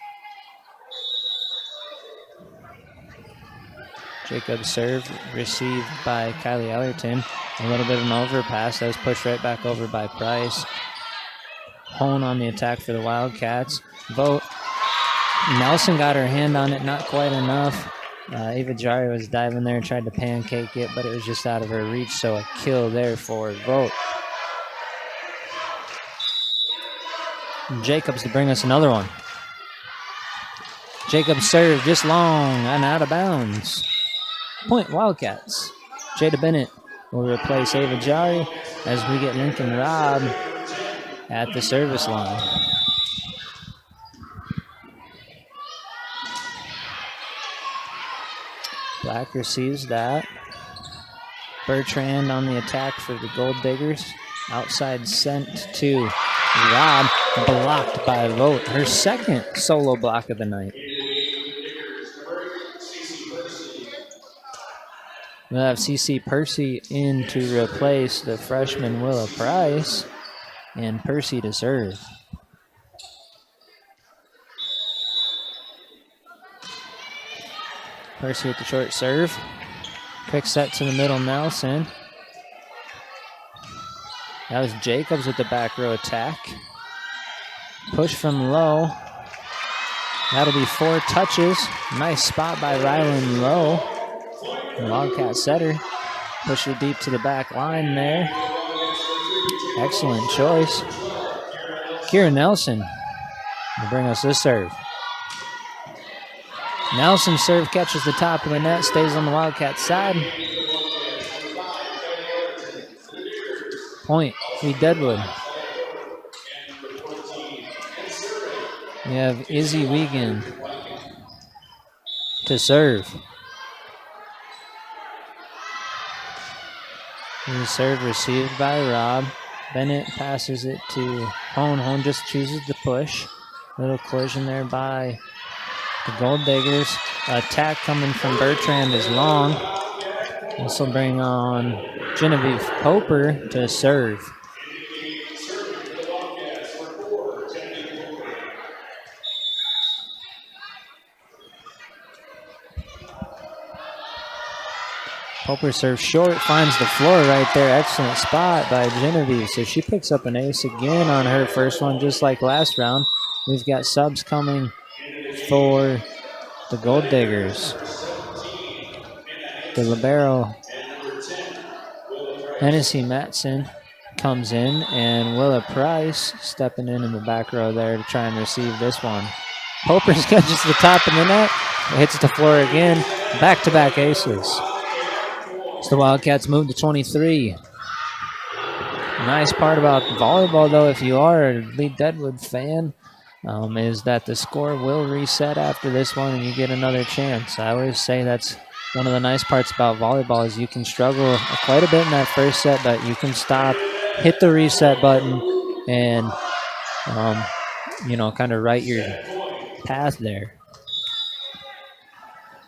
Jacobs serve, received by Kylie Ellerton. A little bit of an overpass. That was pushed right back over by Price. Hone on the attack for the Wildcats. Vote. Nelson got her hand on it, not quite enough. Ava Jari was diving there and tried to pancake it, but it was just out of her reach, so a kill there for Vote. Jacobs to bring us another one. Jacobs serve just long and out of bounds. Point, Wildcats. Jada Bennett will replace Ava Jari as we get Lincoln Robb at the service line. Black receives that. Bertrand on the attack for the Gold Diggers. Outside sent to Robb, blocked by Vote. Her second solo block of the night. We'll have CC Percy in to replace the freshman Willa Price. And Percy to serve. Percy with the short serve. Quick set to the middle, Nelson. That was Jacobs with the back row attack. Push from low. That'll be 4 touches. Nice spot by Rylan Lowe. The Wildcat setter. Push it deep to the back line there. Excellent choice. Kira Nelson will bring us this serve. Nelson serve catches the top of the net, stays on the Wildcat side. Point, Lee Deadwood. We have Izzy Wiegand to serve. The serve received by Robb. Bennett passes it to Hone. Hone just chooses to push. Little collision there by the Gold Diggers. Attack coming from Bertrand is long. This will bring on Genevieve Poper to serve. Poper serves short, finds the floor right there. Excellent spot by Genevieve. So she picks up an ace again on her first one, just like last round. We've got subs coming for the Gold Diggers. The libero, Hennessy Matson, comes in, and Willa Price stepping in the back row there to try and receive this one. Poper catches the top of the net, hits the floor again. Back-to-back aces. So the Wildcats move to 23. Nice part about volleyball, though, if you are a Lee Deadwood fan, is that the score will reset after this one and you get another chance. I always say that's one of the nice parts about volleyball is you can struggle quite a bit in that first set, but you can stop, hit the reset button, and, kind of right your path there.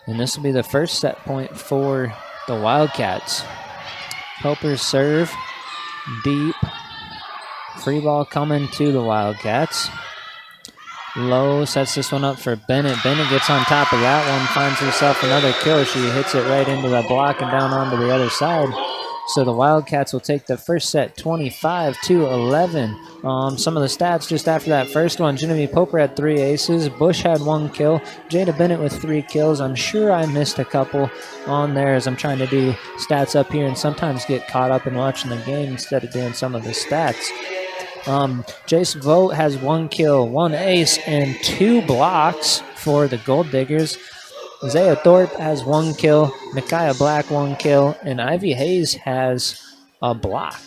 And this will be the first set point for the Wildcats. Poper's serve, deep. Free ball coming to the Wildcats. Lowe sets this one up for Bennett. Bennett gets on top of that one, finds herself another kill. She hits it right into the block and down onto the other side. So the Wildcats will take the first set 25-11. Some of the stats just after that first one. Genevieve Poper had 3 aces. Bush had 1 kill. Jada Bennett with 3 kills. I'm sure I missed a couple on there as I'm trying to do stats up here and sometimes get caught up in watching the game instead of doing some of the stats. Jace Vogt has 1 kill, 1 ace, and 2 blocks for the Gold Diggers. Zaya Thorpe has 1 kill, Micaiah Black 1 kill, and Ivy Hayes has a block.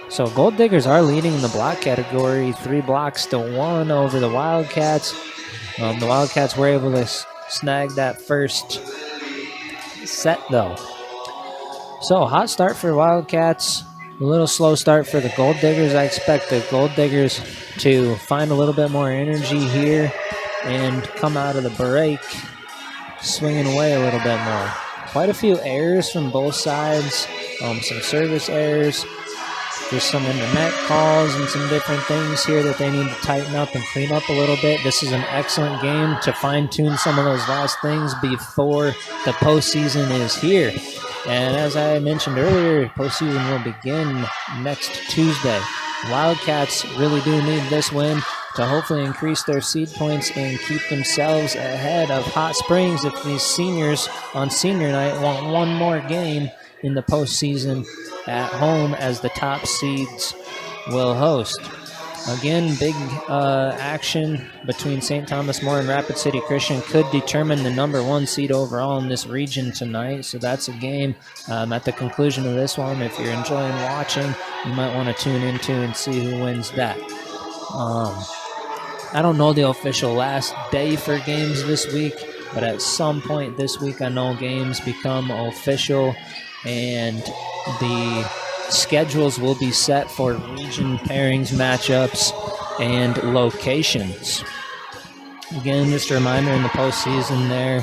So Gold Diggers are leading the block category, 3 blocks to 1 over the Wildcats. The Wildcats were able to snag that first set, though. So hot start for Wildcats. A little slow start for the Gold Diggers. I expect the Gold Diggers to find a little bit more energy here and come out of the break swinging away a little bit more. Quite a few errors from both sides, some service errors, just some in the net calls and some different things here that they need to tighten up and clean up a little bit. This is an excellent game to fine-tune some of those last things before the postseason is here. And as I mentioned earlier, postseason will begin next Tuesday. Wildcats really do need this win to hopefully increase their seed points and keep themselves ahead of Hot Springs if these seniors on senior night want one more game in the postseason at home as the top seeds will host. Again, big action between St. Thomas More and Rapid City Christian could determine the number 1 seed overall in this region tonight. So that's a game at the conclusion of this one. If you're enjoying watching, you might want to tune into and see who wins that. I don't know the official last day for games this week, but at some point this week I know games become official and the schedules will be set for region pairings, matchups, and locations. Again, just a reminder in the postseason there,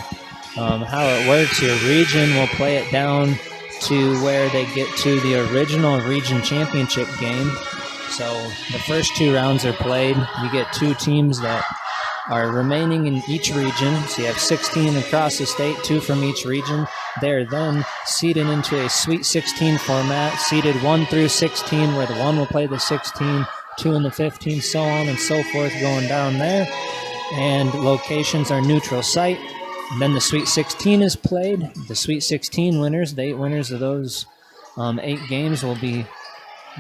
how it works. Your region will play it down to where they get to the original region championship game. So the first 2 rounds are played. You get 2 teams that are remaining in each region. So you have 16 across the state, 2 from each region. They're then seeded into a Sweet 16 format, seeded 1 through 16, where the 1 will play the 16, 2 and the 15, so on and so forth, going down there. And locations are neutral site. And then the Sweet 16 is played. The Sweet 16 winners, the 8 winners of those 8 games will be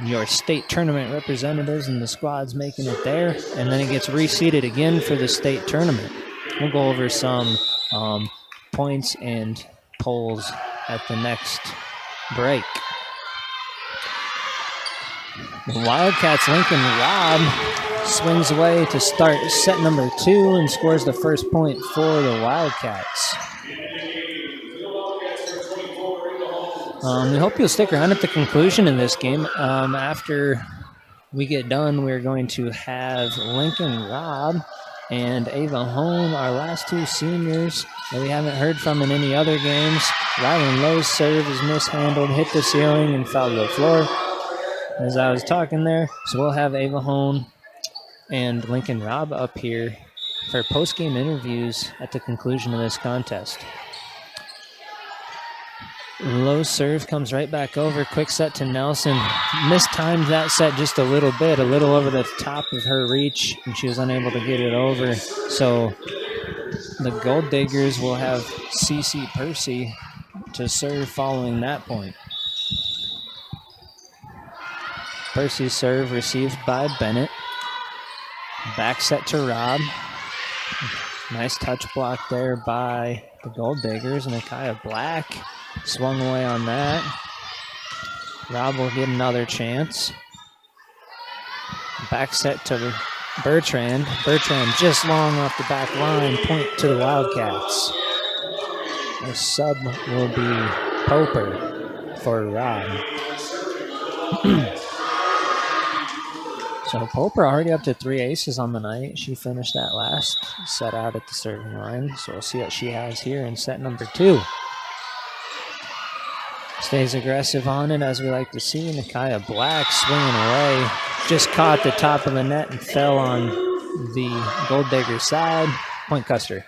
your state tournament representatives and the squads making it there. And then it gets reseeded again for the state tournament. We'll go over some points and polls at the next break. The Wildcats' Lincoln Robb swings away to start set number 2 and scores the first point for the Wildcats. We hope you'll stick around at the conclusion of this game. After we get done, we're going to have Lincoln Robb and Ava Hone, our last 2 seniors that we haven't heard from in any other games. Rylan Lowe's serve is mishandled, hit the ceiling, and fell to the floor as I was talking there. So we'll have Ava Hone and Lincoln Robb up here for post-game interviews at the conclusion of this contest. Low serve comes right back over. Quick set to Nelson. Mistimed that set just a little bit, a little over the top of her reach, and she was unable to get it over. So the Gold Diggers will have CC Percy to serve following that point. Percy's serve received by Bennett. Back set to Robb. Nice touch block there by the Gold Diggers, and Akaya Black swung away on that. Robb will get another chance. Back set to Bertrand. Bertrand just long off the back line. Point to the Wildcats. The sub will be Poper for Robb. So Poper already up to 3 aces on the night. She finished that last set out at the serving line. So we'll see what she has here in set number 2. Stays aggressive on it, as we like to see. Nakaya Black swinging away. Just caught the top of the net and fell on the Gold Digger side. Point Custer.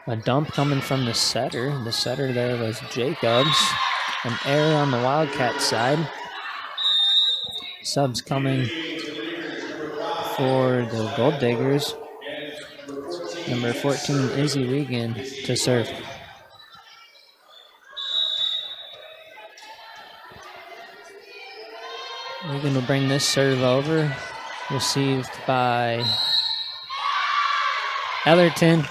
A dump coming from the setter. The setter there was Jacobs. An error on the Wildcat side. Subs coming for the Gold Diggers. Number 14, Izzy Wiegand to serve. Wiegand will bring this serve over. Received by Ellerton.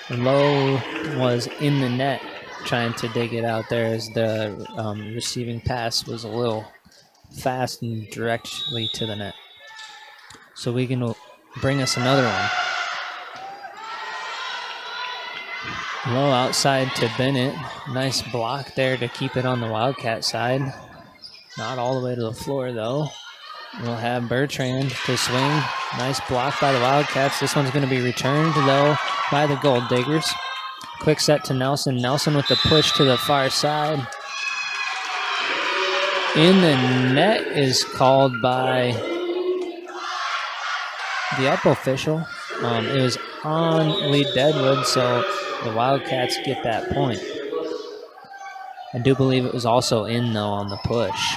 Low was in the net trying to dig it out there as the receiving pass was a little fast and directly to the net. So Wiegand will bring us another one. Low outside to Bennett. Nice block there to keep it on the Wildcat side. Not all the way to the floor, though. We'll have Bertrand to swing. Nice block by the Wildcats. This one's going to be returned, though, by the Gold Diggers. Quick set to Nelson. Nelson with the push to the far side. In the net is called by the up official. It was on Lee Deadwood, so the Wildcats get that point. I do believe it was also in, though, on the push.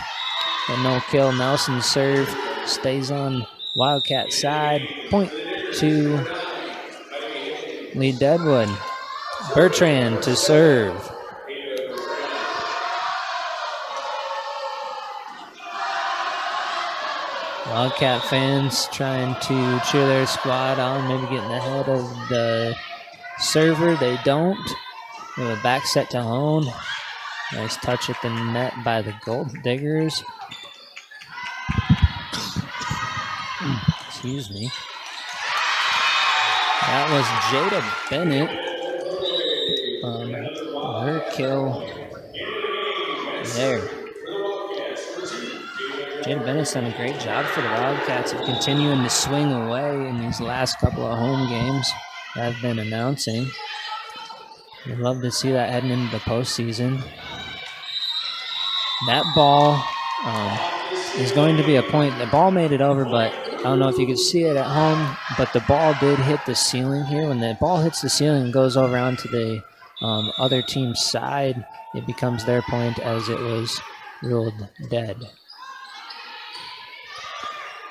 But no kill. Nelson's serve stays on Wildcat side. Point to Lee Deadwood. Bertrand to serve. Wildcat fans trying to cheer their squad on, maybe getting ahead of the server. They don't. We have a back set to Hone. Nice touch at the net by the Gold Diggers. Excuse me. That was Jada Bennett. Her kill there. Jada Bennett's done a great job for the Wildcats of continuing to swing away in these last couple of home games that I've been announcing. We'd love to see that heading into the postseason. That ball is going to be a point. The ball made it over, but I don't know if you could see it at home, but the ball did hit the ceiling here. When the ball hits the ceiling and goes over onto the other team's side, it becomes their point as it was ruled dead.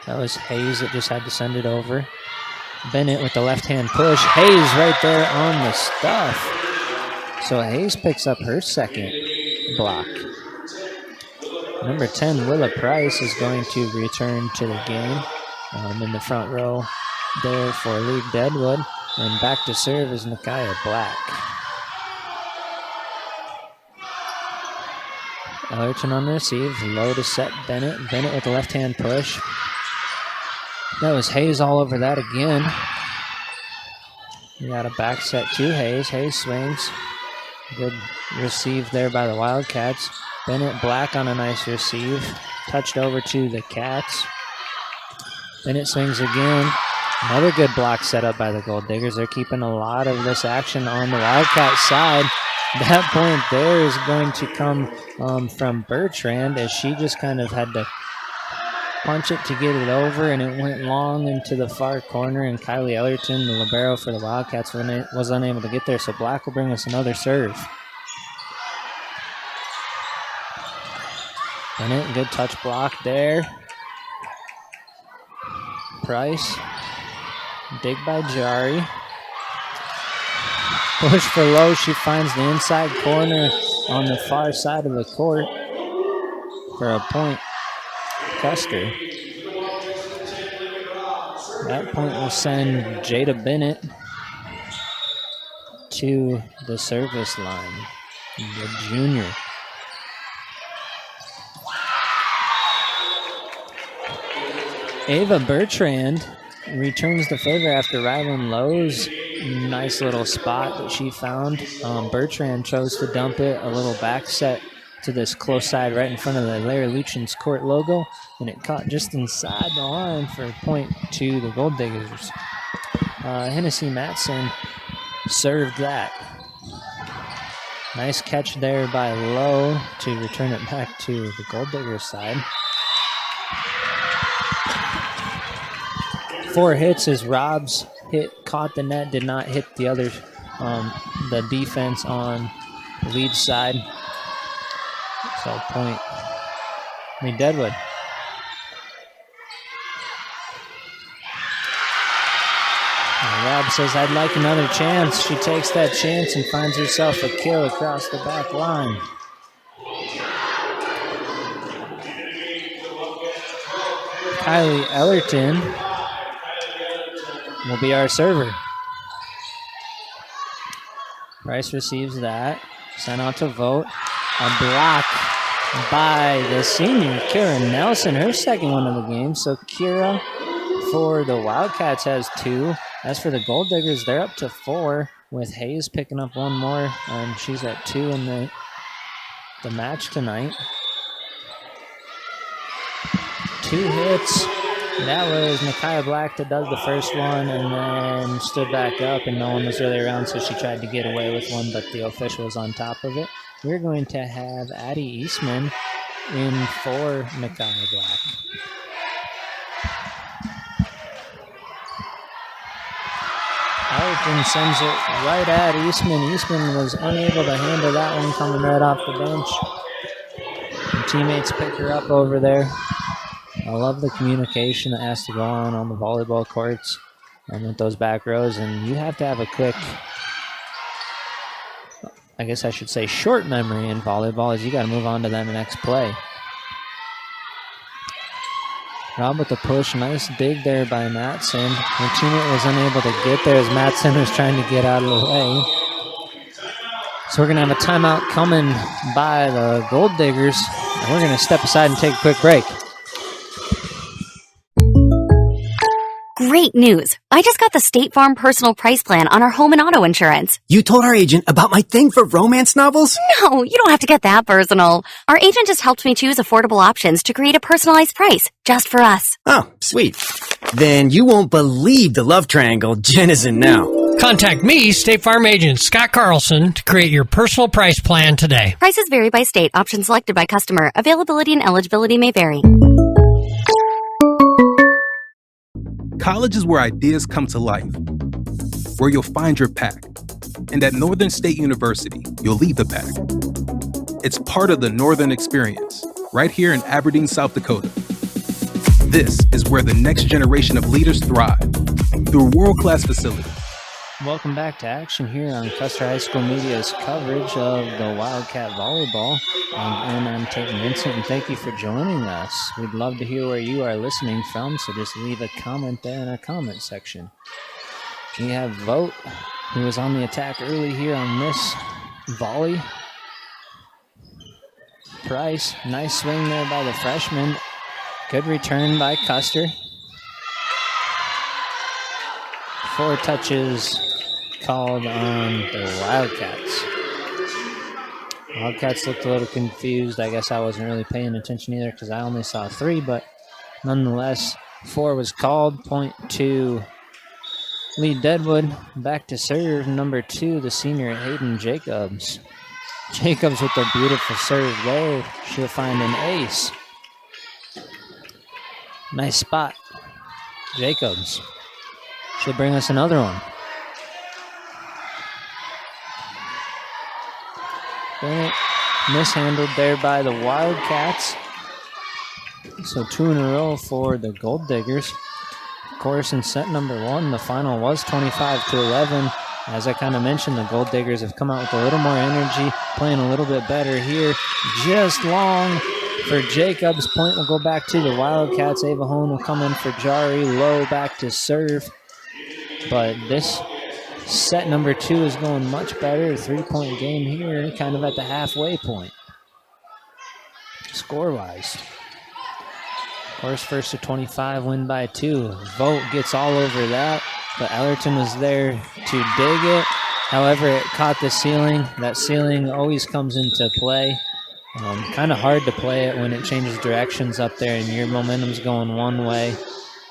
That was Hayes that just had to send it over. Bennett with the left-hand push. Hayes right there on the stuff. So Hayes picks up her second block. Number 10, Willa Price, is going to return to the game in the front row there for Lee Deadwood. And back to serve is Nakia Black. Ellerton on the receive. Low to set Bennett. Bennett with the left-hand push. That was Hayes all over that again. We got a back set to Hayes. Hayes swings. Good receive there by the Wildcats. Bennett Black on a nice receive. Touched over to the Cats. Bennett swings again. Another good block set up by the Gold Diggers. They're keeping a lot of this action on the Wildcat side. That point there is going to come from Bertrand, as she just kind of had to punch it to get it over, and it went long into the far corner, and Kylie Ellerton, the libero for the Wildcats, was unable to get there, so Black will bring us another serve. Bennett, good touch block there. Price, dig by Jari. Push for low, she finds the inside corner on the far side of the court for a point. Custer. That point will send Jada Bennett to the service line, the junior. Ava Bertrand returns the favor after Rylan Lowe's nice little spot that she found. Bertrand chose to dump it, a little back set to this close side right in front of the Larry Luchen's court logo, and it caught just inside the line for a point to the Gold Diggers. Hennessy Matson served that. Nice catch there by Lowe to return it back to the Gold Diggers side. 4 hits as Rob's hit caught the net, did not hit the other, the defense on the lead side. So point, Lee Deadwood. And Rob says, I'd like another chance. She takes that chance and finds herself a kill across the back line. Kylie Ellerton will be our server. Price receives that. Sent out to vote. A block by the senior, Kira Nelson, her second one of the game. So Kira for the Wildcats has 2. As for the Gold Diggers, they're up to 4 with Hayes picking up one more. She's at 2 in the match tonight. 2 hits. That was Nakia Black that does the first one and then stood back up, and no one was really around, so she tried to get away with one, but the official was on top of it. We're going to have Addie Eastman in for Nakia Black. Allerton sends it right at Eastman. Eastman was unable to handle that one coming right off the bench. And teammates pick her up over there. I love the communication that has to go on the volleyball courts and with those back rows. And you have to have a quick, I guess I should say short memory in volleyball, as you got to move on to that next play. Rob with the push. Nice dig there by Matson. Her teammate was unable to get there as Matson was trying to get out of the way. So we're going to have a timeout coming by the Gold Diggers. And we're going to step aside and take a quick break. Great news. I just got the State Farm personal price plan on our home and auto insurance. You told our agent about my thing for romance novels? No, you don't have to get that personal. Our agent just helped me choose affordable options to create a personalized price just for us. Oh, sweet. Then you won't believe the love triangle Jen is in now. Contact me, State Farm agent Scott Carlson, to create your personal price plan today. Prices vary by state. Options selected by customer. Availability and eligibility may vary. College is where ideas come to life, where you'll find your pack. And at Northern State University, you'll lead the pack. It's part of the Northern Experience, right here in Aberdeen, South Dakota. This is where the next generation of leaders thrive, through world-class facilities. Welcome back to action here on Custer High School Media's coverage of the Wildcat Volleyball. And I'm Tate Vincent, and thank you for joining us. We'd love to hear where you are listening from, so just leave a comment there in our comment section. We have Vogt, who was on the attack early here on this volley. Price, nice swing there by the freshman. Good return by Custer. 4 touches called on the Wildcats. Wildcats looked a little confused. I guess I wasn't really paying attention either because I only saw 3, but nonetheless, 4 was called. Point to Lee Deadwood. Back to serve number 2, the senior Hayden Jacobs. Jacobs with a beautiful serve there. She'll find an ace. Nice spot. Jacobs. She'll bring us another one. Bennett mishandled there by the Wildcats. So 2 in a row for the Gold Diggers. Of course, in set number 1, the final was 25-11. As I kind of mentioned, the Gold Diggers have come out with a little more energy, playing a little bit better here. Just long for Jacobs. Point will go back to the Wildcats. Ava Hone will come in for Jari. Low back to serve. But this set number 2 is going much better. 3-point game here, kind of at the halfway point. Score-wise. Of course, first to 25, win by 2. Vogt gets all over that, but Ellerton was there to dig it. However, it caught the ceiling. That ceiling always comes into play. Kind of hard to play it when it changes directions up there and your momentum's going one way.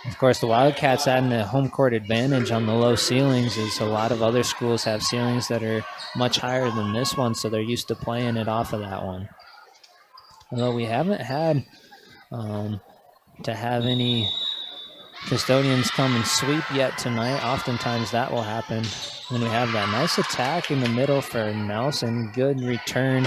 Of course, the Wildcats adding a home court advantage on the low ceilings, as a lot of other schools have ceilings that are much higher than this one, so they're used to playing it off of that one. Although we haven't had to have any custodians come and sweep yet tonight. Oftentimes that will happen when we have that. Nice attack in the middle for Nelson. Good return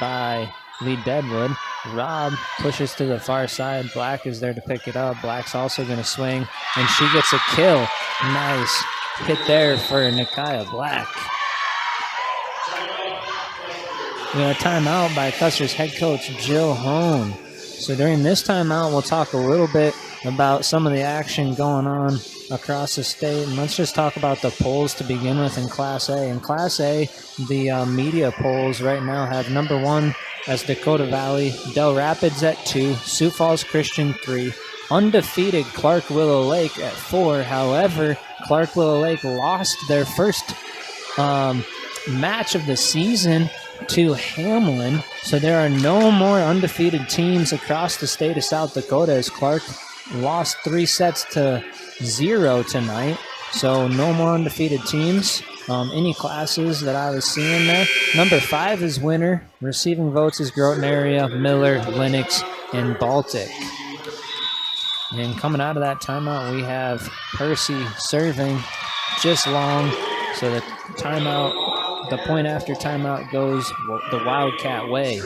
by Lee Deadwood. Rob pushes to the far side. Black is there to pick it up. Black's also going to swing, and she gets a kill. Nice hit there for Nakia Black. We got a timeout by Custer's head coach, Jill Hone. So during this timeout, we'll talk a little bit about some of the action going on across the state. And let's just talk about the polls to begin with in Class A. In Class A, the media polls right now have number 1 as Dakota Valley, Del Rapids at 2, Sioux Falls Christian 3, undefeated Clark Willow Lake at 4. However, Clark Willow Lake lost their first match of the season to Hamlin. So there are no more undefeated teams across the state of South Dakota, as Clark lost 3-0 tonight. So no more undefeated teams. Any classes that I was seeing there. Number 5 is winner. Receiving votes is Groton Area, Miller, Lennox, and Baltic. And coming out of that timeout, we have Percy serving just long. So the timeout, the point after timeout goes the Wildcat way.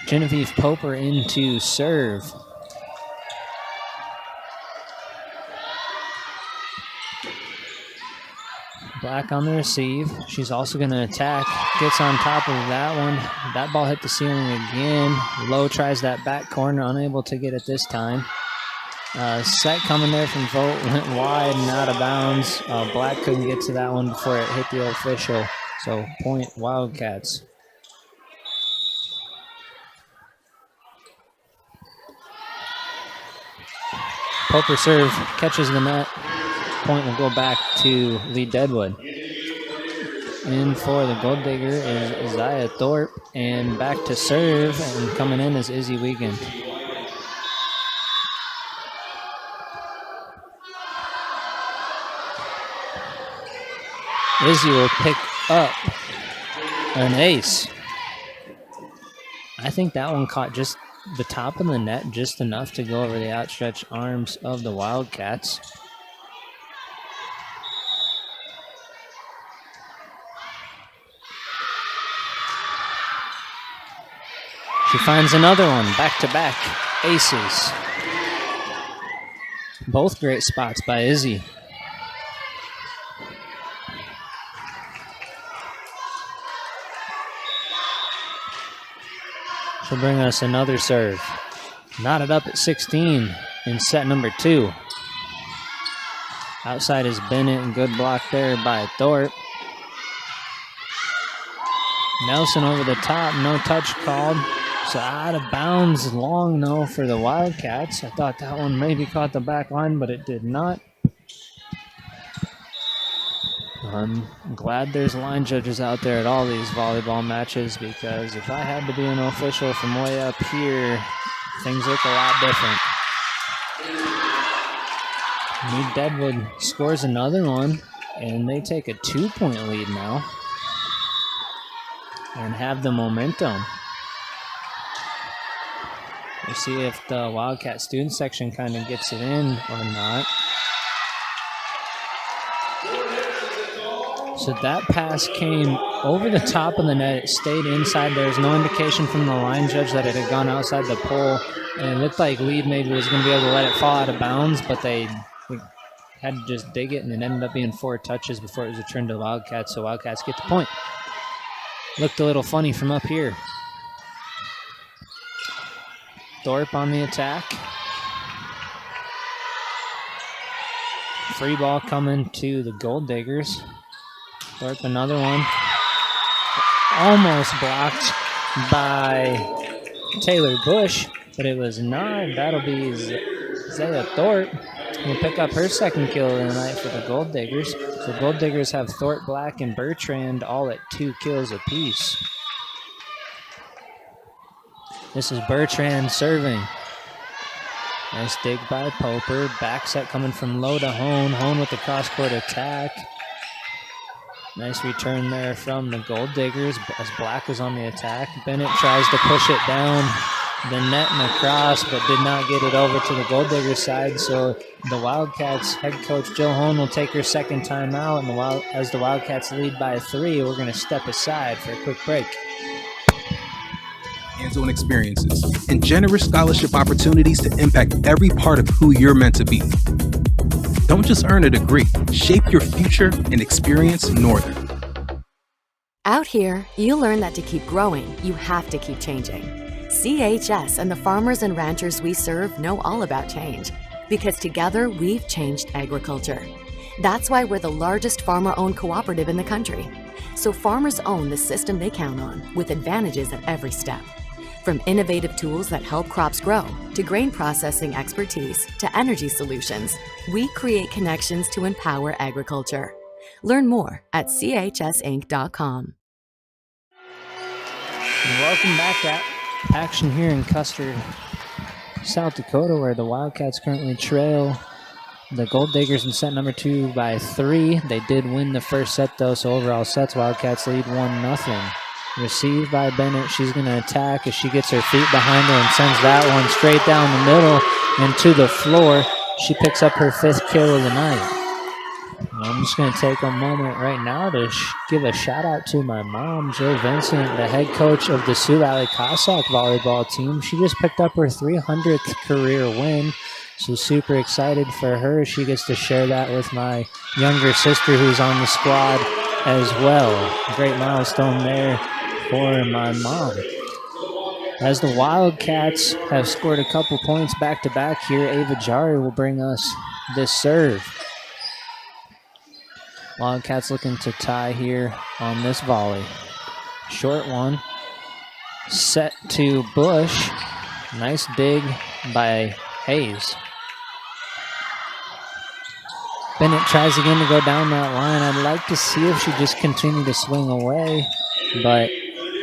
Genevieve Poper into serve. Black on the receive. She's also going to attack. Gets on top of that one. That ball hit the ceiling again. Lowe tries that back corner. Unable to get it this time. Set coming there from Vogt. Went wide and out of bounds. Black couldn't get to that one before it hit the official. So point Wildcats. Poper serve. Catches the net. Point will go back to Lee Deadwood. In for the Gold Digger is Isaiah Thorpe, and back to serve, and coming in is Izzy Wiegand. Izzy will pick up an ace. I think that one caught just the top of the net, just enough to go over the outstretched arms of the Wildcats. She finds another one, back-to-back aces. Both great spots by Izzy. She'll bring us another serve. Knotted up at 16 in set number 2. Outside is Bennett, and good block there by Thorpe. Nelson over the top, no touch called. So out of bounds, long though for the Wildcats. I thought that one maybe caught the back line, but it did not. I'm glad there's line judges out there at all these volleyball matches, because if I had to be an official from way up here, things look a lot different. New Deadwood scores another one, and they take a 2-point lead now and have the momentum. We'll see if the Wildcat student section kind of gets it in or not. So that pass came over the top of the net. It stayed inside. There was no indication from the line judge that it had gone outside the pole. And it looked like Lead maybe was going to be able to let it fall out of bounds, but they had to just dig it, and it ended up being 4 touches before it was returned to the Wildcats. So Wildcats get the point. Looked a little funny from up here. Thorpe on the attack. Free ball coming to the Gold Diggers. Thorpe another one. Almost blocked by Taylor Bush, but it was not. That'll be Zaya Thorpe. Will pick up her second kill of the night for the Gold Diggers. So Gold Diggers have Thorpe, Black, and Bertrand all at 2 kills apiece. This is Bertrand serving. Nice dig by Poper. Back set coming from Lowe to Hone. Hone with the cross-court attack. Nice return there from the Gold Diggers as Black was on the attack. Bennett tries to push it down the net and across, but did not get it over to the Gold Diggers side. So the Wildcats head coach Jill Hone will take her second time out, and as the Wildcats lead by 3, we're going to step aside for a quick break. Hands-on experiences, and generous scholarship opportunities to impact every part of who you're meant to be. Don't just earn a degree. Shape your future and experience Northern. Out here, you learn that to keep growing, you have to keep changing. CHS and the farmers and ranchers we serve know all about change, because together we've changed agriculture. That's why we're the largest farmer-owned cooperative in the country. So farmers own the system they count on, with advantages at every step. From innovative tools that help crops grow, to grain processing expertise, to energy solutions, we create connections to empower agriculture. Learn more at chsinc.com. Welcome back to action here in Custer, South Dakota, where the Wildcats currently trail the Gold Diggers in set number 2 by 3. They did win the first set, though, so overall sets, Wildcats lead 1-0. Received by Bennett. She's going to attack as she gets her feet behind her and sends that one straight down the middle and to the floor. She picks up her 5th kill of the night. I'm just going to take a moment right now to give a shout out to my mom, Jill Vincent, the head coach of the Sioux Valley Cossack volleyball team. She just picked up her 300th career win. So super excited for her. She gets to share that with my younger sister who's on the squad as well. A great milestone there for my mom. As the Wildcats have scored a couple points back-to-back here, Ava Jari will bring us this serve. Wildcats looking to tie here on this volley. Short one. Set to Bush. Nice dig by Hayes. Bennett tries again to go down that line. I'd like to see if she just continued to swing away, but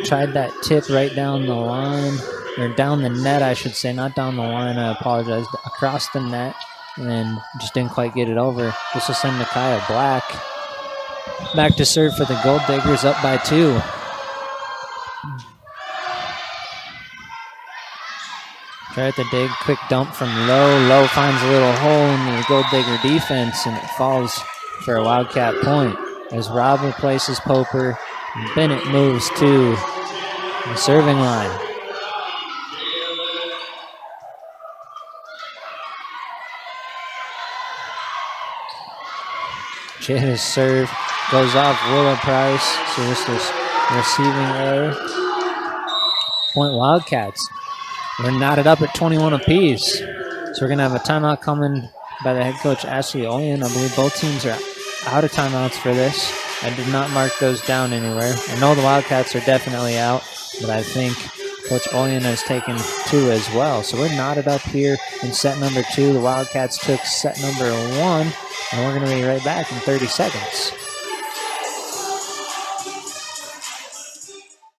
tried that tip right down the line, or down the net, I should say, not down the line, I apologize, across the net, and just didn't quite get it over. This will send Micaiah Black back to serve for the Gold Diggers, up by 2. Try to dig, quick dump from Low. Low finds a little hole in the Gold Digger defense, and it falls for a Wildcat point. As Rob replaces Poper, Bennett moves to the serving line. Jada's serve goes off Willa Price, so this is receiving error. Point Wildcats. We're knotted up at 21 apiece. So we're going to have a timeout coming by the head coach, Ashley Olien. I believe both teams are out of timeouts for this. I did not mark those down anywhere. I know the Wildcats are definitely out, but I think Coach Olien has taken 2 as well. So we're knotted up here in set number 2. The Wildcats took set number 1, and we're going to be right back in 30 seconds.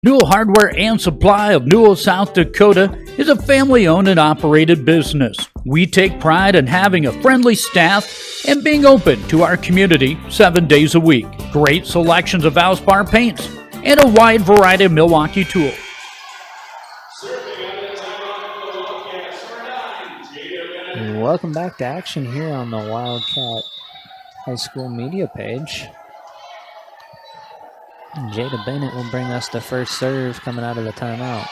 Newell Hardware and Supply of Newell, South Dakota is a family-owned and operated business. We take pride in having a friendly staff and being open to our community 7 days a week. Great selections of Valspar paints and a wide variety of Milwaukee tools. Welcome back to action here on the Wildcat High School media page. Jada Bennett will bring us the first serve coming out of the timeout.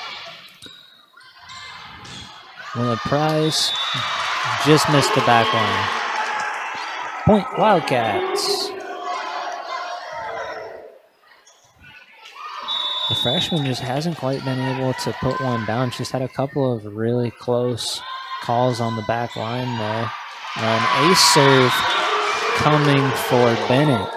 Willa Price just missed the back line. Point Wildcats. The freshman just hasn't quite been able to put one down. She's had a couple of really close calls on the back line there. An ace serve coming for Bennett.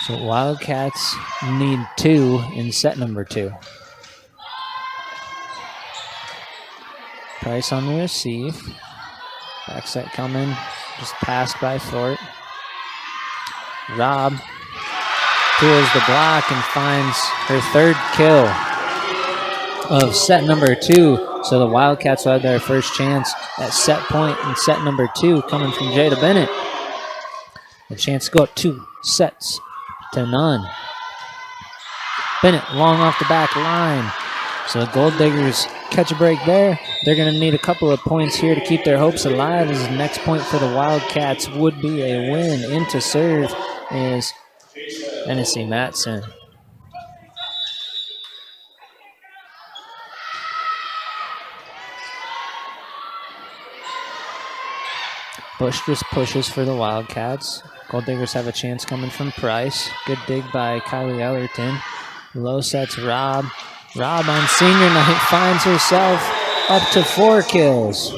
So Wildcats need 2 in set number 2. Price on the receive. Back set coming. Just passed by Thorpe. Rob tools the block and finds her 3rd kill of set number 2. So the Wildcats will have their first chance at set point in set number 2 coming from Jada Bennett. A chance to go up 2 sets to none. Bennett long off the back line. So the Gold Diggers catch a break there. They're going to need a couple of points here to keep their hopes alive, as the next point for the Wildcats would be a win. Into serve is Hennessy Matson. Bush just pushes for the Wildcats. Gold Diggers have a chance coming from Price. Good dig by Kylie Ellerton. Low sets Rob. Rob on senior night finds herself up to 4 kills.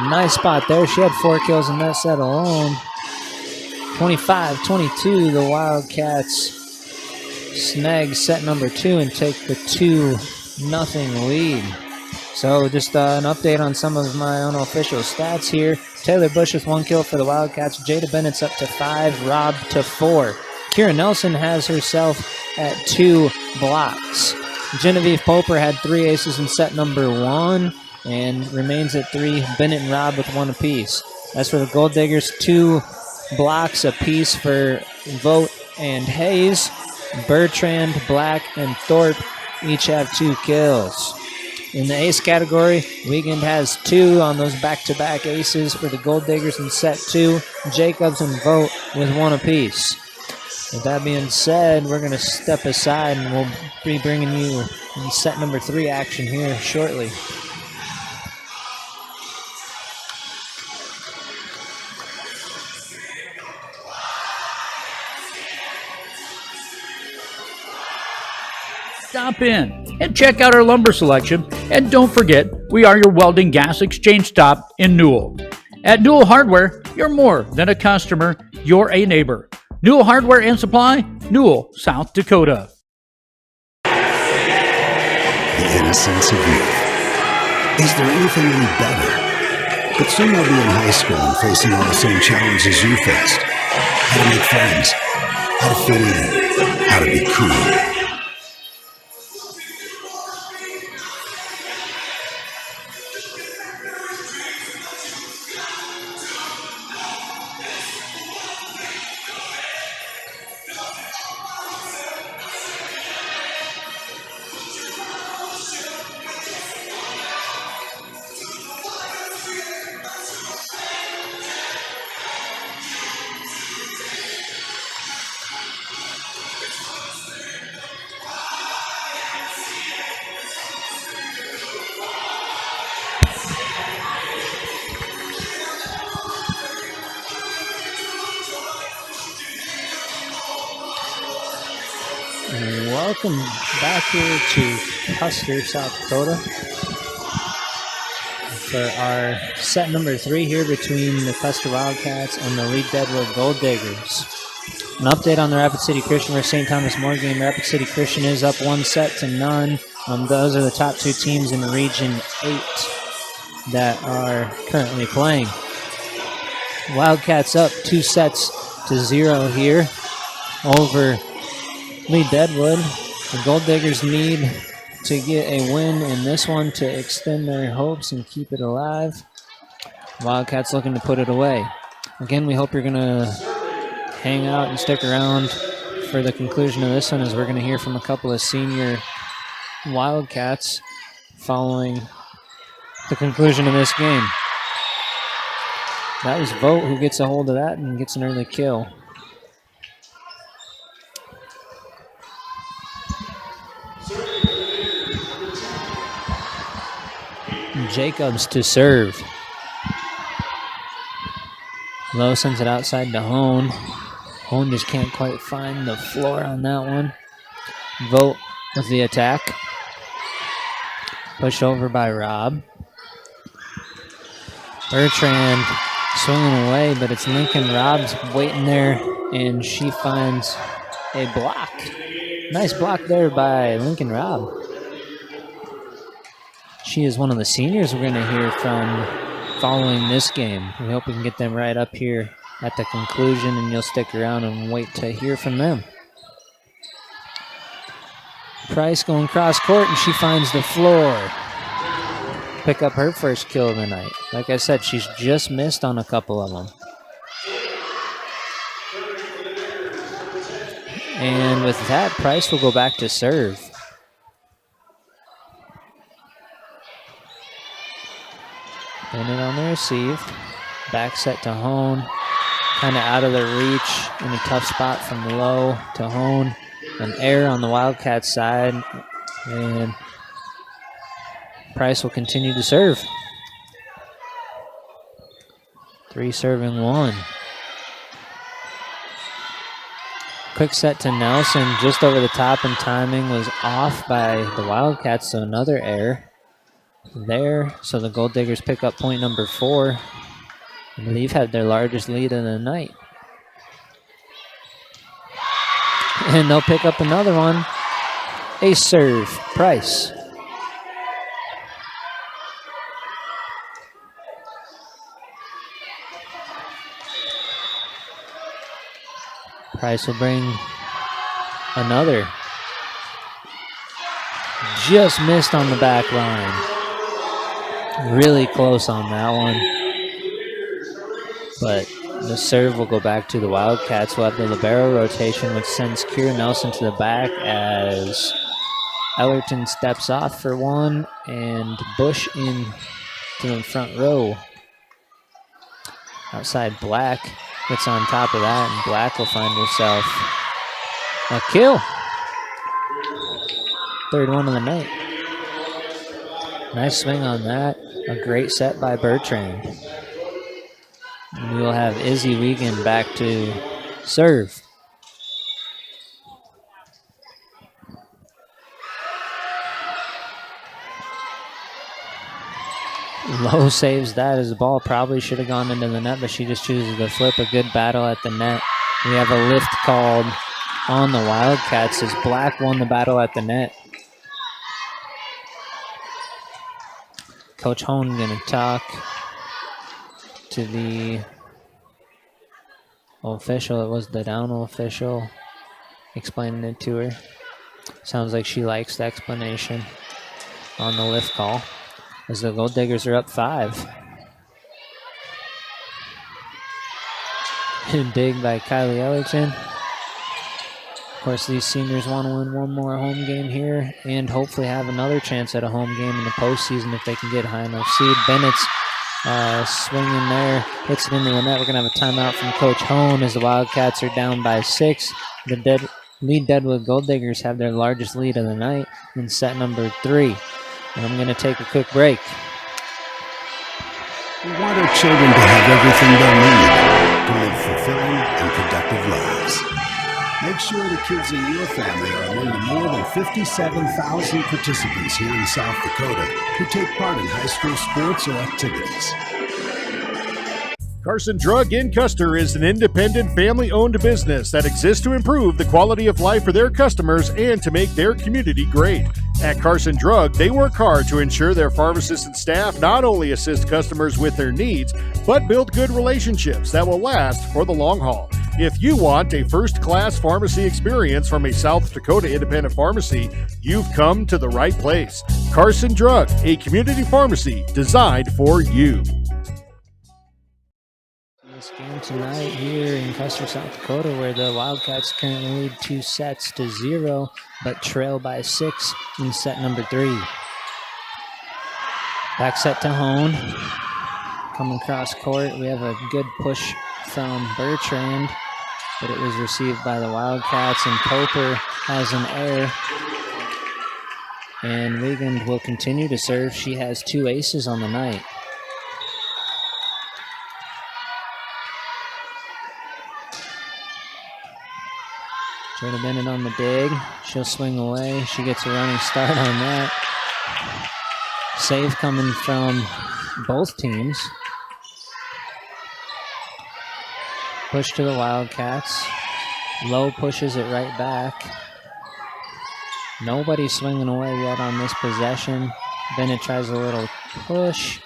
Nice spot there. She had 4 kills in that set alone. 25-22, the Wildcats snag set number 2 and take the 2-0 lead. So just an update on some of my unofficial stats here. Taylor Bush with 1 kill for the Wildcats. Jada Bennett's up to 5, Rob to 4. Kira Nelson has herself at 2 blocks. Genevieve Poper had 3 aces in set number 1 and remains at 3. Bennett and Rob with 1 apiece. As for the Gold Diggers, 2 blocks apiece for Vogt and Hayes. Bertrand, Black, and Thorpe each have 2 kills. In the ace category, Wiegand has 2 on those back-to-back aces for the Gold Diggers in set 2. Jacobs and Vogt with 1 apiece. With that being said, we're going to step aside and we'll be bringing you set number 3 action here shortly. Stop in and check out our lumber selection. And don't forget, we are your welding gas exchange stop in Newell. At Newell Hardware, you're more than a customer, you're a neighbor. Newell Hardware and Supply, Newell, South Dakota. The innocence of youth. Is there anything any better? But soon I'll be in high school and facing all the same challenges you faced. How to make friends, how to fit in, how to be cool. Welcome back here to Custer, South Dakota for our set number 3 here between the Custer Wildcats and the Lee Deadwood Gold Diggers. An update on the Rapid City Christian vs. St. Thomas More game. Rapid City Christian is up 1-0. Those are the top 2 teams in Region 8 that are currently playing. Wildcats up 2-0 here over Lee Deadwood. The Gold Diggers need to get a win in this one to extend their hopes and keep it alive. Wildcats looking to put it away. Again, we hope you're going to hang out and stick around for the conclusion of this one, as we're going to hear from a couple of senior Wildcats following the conclusion of this game. That was Vogt who gets a hold of that and gets an early kill. Jacobs to serve. Lowe sends it outside to Hone. Hone just can't quite find the floor on that one. Vogt with the attack. Pushed over by Rob. Bertrand swinging away, but it's Lincoln. Rob's waiting there, and she finds a block. Nice block there by Lincoln Rob. She is one of the seniors we're going to hear from following this game. We hope we can get them right up here at the conclusion, and you'll stick around and wait to hear from them. Price going cross court, and she finds the floor. Pick up her first kill of the night. Like I said, she's just missed on a couple of them. And with that, Price will go back to serve. Bennett on the receive. Back set to Hone. Kind of out of the reach in a tough spot from Lowe to Hone. An error on the Wildcats side. And Price will continue to serve. 3 serving 1. Quick set to Nelson, just over the top, and timing was off by the Wildcats, so another error there. So the Gold Diggers pick up point number 4. I believe had their largest lead of the night. And they'll pick up another one. A serve. Price. Price will bring another. Just missed on the back line. Really close on that one. But the serve will go back to the Wildcats. We'll have the libero rotation, which sends Kira Nelson to the back as Ellerton steps off for one, and Bush in to the front row. Outside Black gets on top of that, and Black will find herself a kill. Third one of the night. Nice swing on that. A great set by Bertrand. And we'll have Izzy Wiegand back to serve. Lowe saves that as the ball probably should have gone into the net, but she just chooses to flip. A good battle at the net. We have a lift called on the Wildcats as Black won the battle at the net. Coach Hone going to talk to the official. It was the downhill official explaining it to her. Sounds like she likes the explanation on the lift call as the Gold Diggers are up 5. Dig by Kylie Ellerton. Of course, these seniors want to win one more home game here and hopefully have another chance at a home game in the postseason if they can get high enough seed. Bennett's swinging there, hits it into the net. We're going to have a timeout from Coach Hone as the Wildcats are down by 6. The lead Deadwood Gold Diggers have their largest lead of the night in set number 3. And I'm going to take a quick break. We want our children to have everything they need to live fulfilling and productive lives. Make sure the kids in your family are among the more than 57,000 participants here in South Dakota who take part in high school sports or activities. Carson Drug in Custer is an independent, family-owned business that exists to improve the quality of life for their customers and to make their community great. At Carson Drug, they work hard to ensure their pharmacists and staff not only assist customers with their needs, but build good relationships that will last for the long haul. If you want a first-class pharmacy experience from a South Dakota independent pharmacy, you've come to the right place. Carson Drug, a community pharmacy designed for you. This game tonight here in Custer, South Dakota, where the Wildcats currently lead 2-0, but trail by 6 in set number 3. Back set to Hone. Coming across court, we have a good push from Bertrand, but it was received by the Wildcats, and Poper has an error. And Wiegand will continue to serve. She has 2 aces on the night. Jada Bennett on the dig. She'll swing away. She gets a running start on that. Save coming from both teams. Push to the Wildcats. Lowe pushes it right back. Nobody swinging away yet on this possession. Bennett tries a little push.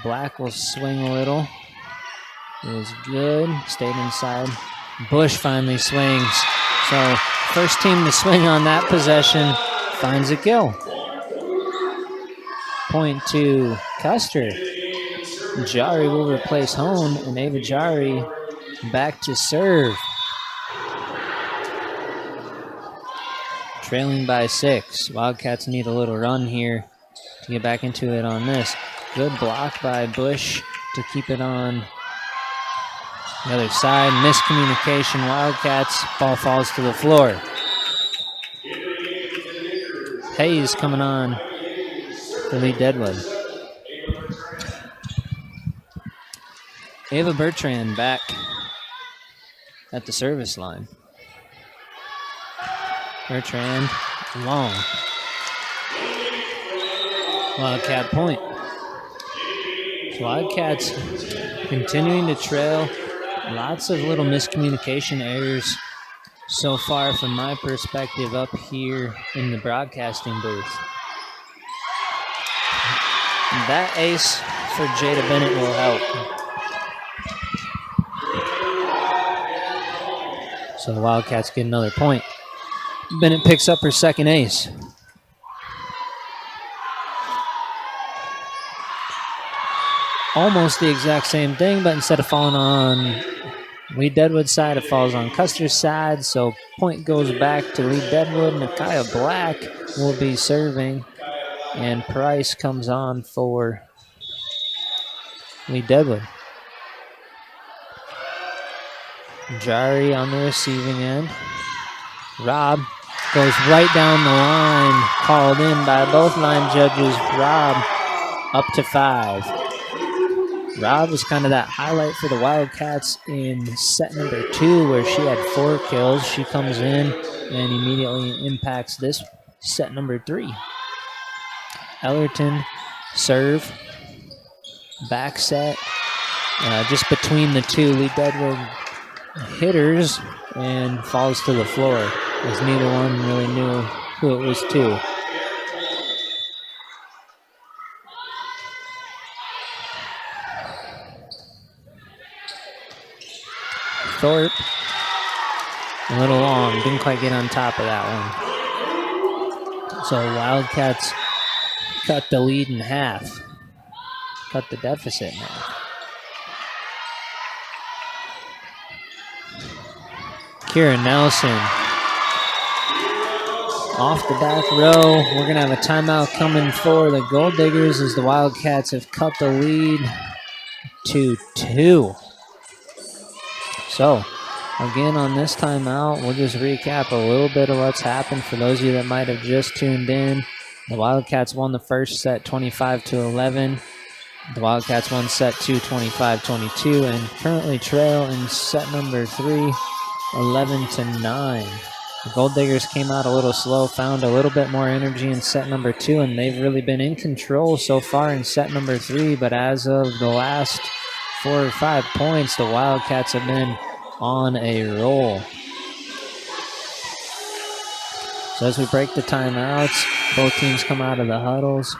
Black will swing a little. It was good. Stayed inside. Bush finally swings. So first team to swing on that possession finds a kill. Point to Custer. Jari will replace Hone, and Ava Jari back to serve. Trailing by 6. Wildcats need a little run here to get back into it on this. Good block by Bush to keep it on the other side. Miscommunication. Wildcats. Ball falls to the floor. Hayes coming on to lead Deadwood. Ava Bertrand back at the service line. Bertrand long. Wildcat point. Wildcats continuing to trail. Lots of little miscommunication errors so far from my perspective up here in the broadcasting booth. That ace for Jada Bennett will help. So the Wildcats get another point. Bennett picks up her second ace. Almost the exact same thing, but instead of falling on Lee Deadwood's side, it falls on Custer's side. So point goes back to Lee Deadwood. Nakia Black will be serving, and Price comes on for Lee Deadwood. Jari on the receiving end. Rob goes right down the line, called in by both line judges. Rob up to 5. Rob was kind of that highlight for the Wildcats in set number 2, where she had 4 kills. She comes in and immediately impacts this set number 3. Ellerton serve, back set, just between the two. Lee Deadwood hitters and falls to the floor, as neither one really knew who it was to. Thorpe, a little long, didn't quite get on top of that one. So Wildcats cut the lead in half, cut the deficit in half. Kira Nelson off the back row. We're going to have a timeout coming for the Gold Diggers as the Wildcats have cut the lead to 2. So, again, on this timeout, we'll just recap a little bit of what's happened for those of you that might have just tuned in. The Wildcats won the first set 25-11. The Wildcats won set 2 25-22 and currently trail in set number 3 11-9. The Gold Diggers came out a little slow, found a little bit more energy in set number 2, and they've really been in control so far in set number 3, but as of the last 4 or 5 points, the Wildcats have been on a roll. So as we break the timeouts, both teams come out of the huddles.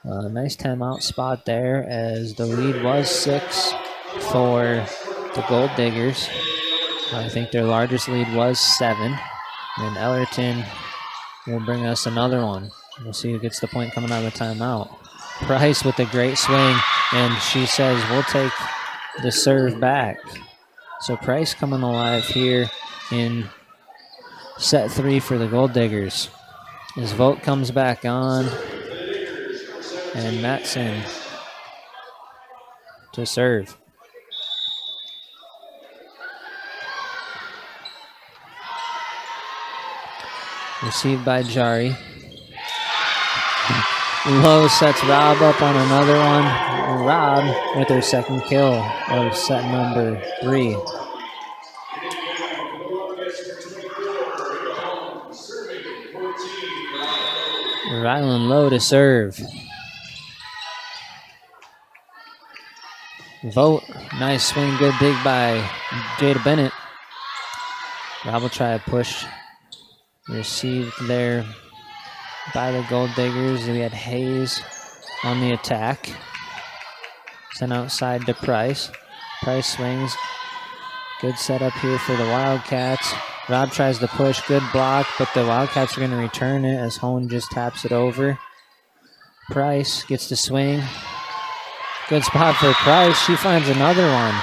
Nice timeout spot there, as the lead was 6 for the Gold Diggers. I think their largest lead was 7. And Ellerton will bring us another one. We'll see who gets the point coming out of the timeout. Price with a great swing, and she says, we'll take the serve back. So Price coming alive here in set 3 for the Gold Diggers. As Vogt comes back on, and Matson to serve. Received by Jari. Lowe sets Rob up on another one. Rob with her second kill of set number 3. Rylan Lowe to serve. Vote. Nice swing, good dig by Jada Bennett. Rob will try a push. Received there by the Gold Diggers. We had Hayes on the attack. Sent outside to Price. Price swings. Good setup here for the Wildcats. Rob tries to push. Good block, but the Wildcats are going to return it as Hone just taps it over. Price gets to swing. Good spot for Price. She finds another one.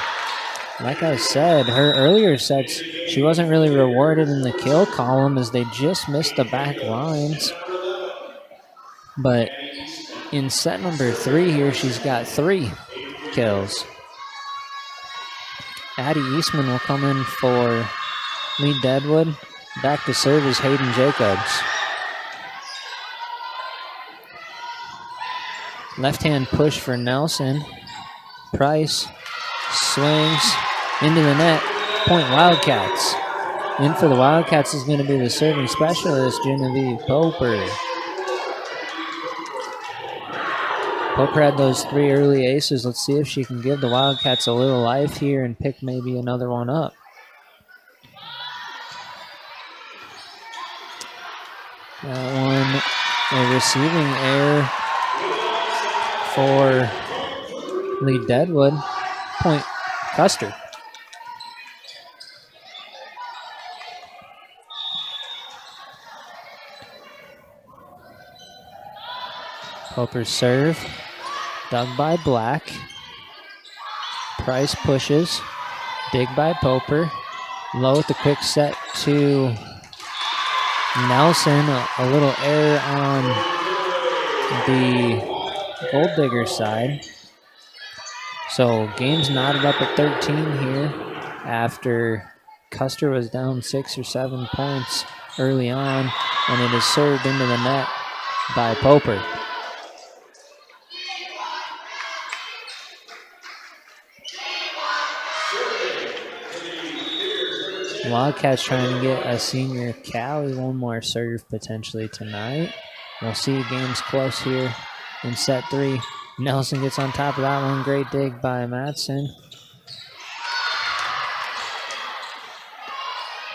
Like I said, her earlier sets, she wasn't really rewarded in the kill column as they just missed the back lines. But in set number 3 here, she's got 3 kills. Addie Eastman will come in for Lee Deadwood. Back to serve is Hayden Jacobs. Left-hand push for Nelson. Price swings into the net. Point Wildcats. In for the Wildcats is going to be the serving specialist, Genevieve Poper. Poper had those 3 early aces. Let's see if she can give the Wildcats a little life here and pick maybe another one up. That one, a receiving error for Lee Deadwood. Point Custer. Poper's serve, dug by Black. Price pushes, dig by Poper. Low with the quick set to Nelson. A little error on the Gold Digger side. So game's knotted up at 13 here after Custer was down 6 or 7 points early on, and it is served into the net by Poper. Wildcats trying to get a senior Callie one more serve potentially tonight. We'll see. Game's close here in set 3. Nelson gets on top of that one. Great dig by Matson.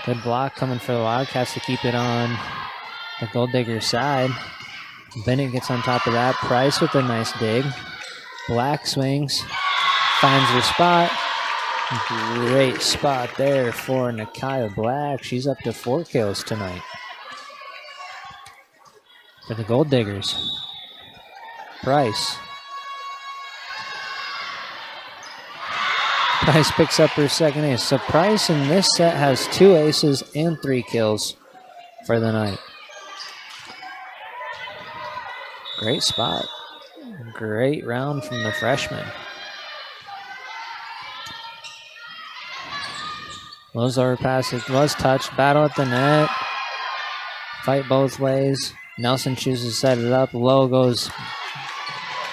Good block coming for the Wildcats to keep it on the Gold Digger side. Bennett gets on top of that. Price with a nice dig. Black swings. Finds her spot. Great spot there for Nakia Black. She's up to 4 kills tonight for the Gold Diggers. Price picks up her second ace. So Price in this set has 2 aces and 3 kills for the night. Great spot. Great round from the freshman. Lozar pass, it was touched. Battle at the net. Fight both ways. Nelson chooses to set it up. Low goes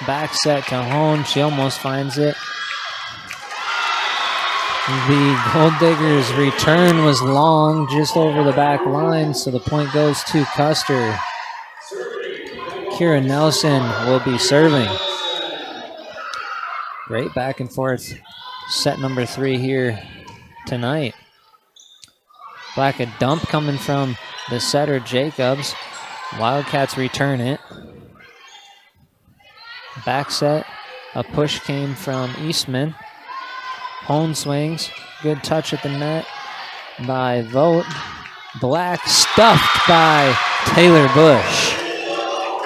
back set to Hone. She almost finds it. The Gold Diggers' return was long, just over the back line, so the point goes to Custer. Kira Nelson will be serving. Great back and forth. Set number 3 here tonight. Black a dump coming from the setter Jacobs. Wildcats return it. Back set. A push came from Eastman. Hone swings. Good touch at the net by Vogt. Black stuffed by Taylor Bush.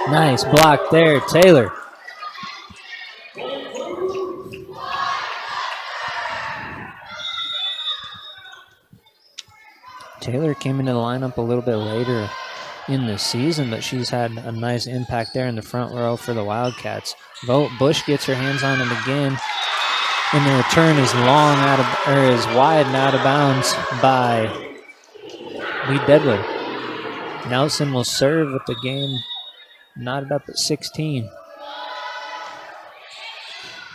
Nice block there, Taylor. Taylor came into the lineup a little bit later in the season, but she's had a nice impact there in the front row for the Wildcats. Bush gets her hands on it again, and the return is is wide and out of bounds by Lee Deadwood. Nelson will serve with the game knotted up at 16.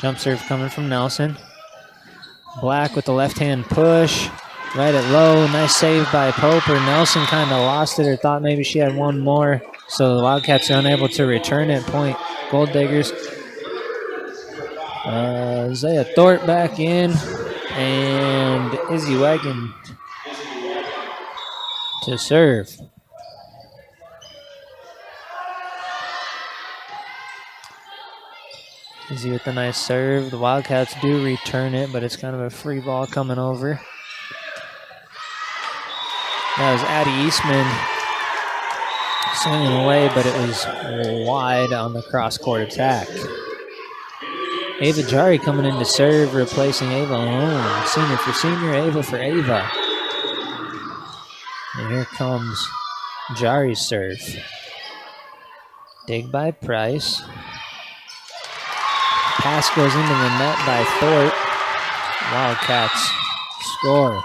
Jump serve coming from Nelson. Black with the left-hand push. Right at low. Nice save by Poper. Nelson kind of lost it or thought maybe she had one more. So the Wildcats are unable to return it. Point Gold Diggers. Isaiah Thorpe back in. And Izzy Wagon to serve. Izzy with a nice serve. The Wildcats do return it, but it's kind of a free ball coming over. That was Addie Eastman swinging away, but it was wide on the cross-court attack. Ava Jari coming in to serve, replacing Ava Hone. Senior for senior, Ava for Ava. And here comes Jari's serve. Dig by Price. Pass goes into the net by Thorpe. Wildcats score.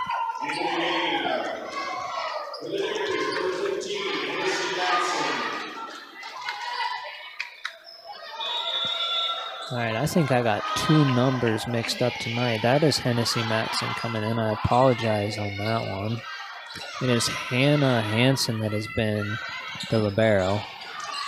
All right, I think I got 2 numbers mixed up tonight. That is Hennessy Matson coming in. I apologize on that one. It is Hannah Hansen that has been the libero.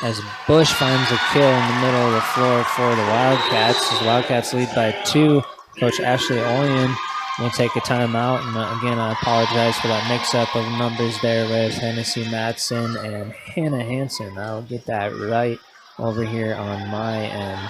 As Bush finds a kill in the middle of the floor for the Wildcats. As Wildcats lead by 2. Coach Ashley Oyen we'll take a timeout. And again, I apologize for that mix-up of numbers there with Hennessy Matson and Hannah Hansen. I'll get that right over here on my end.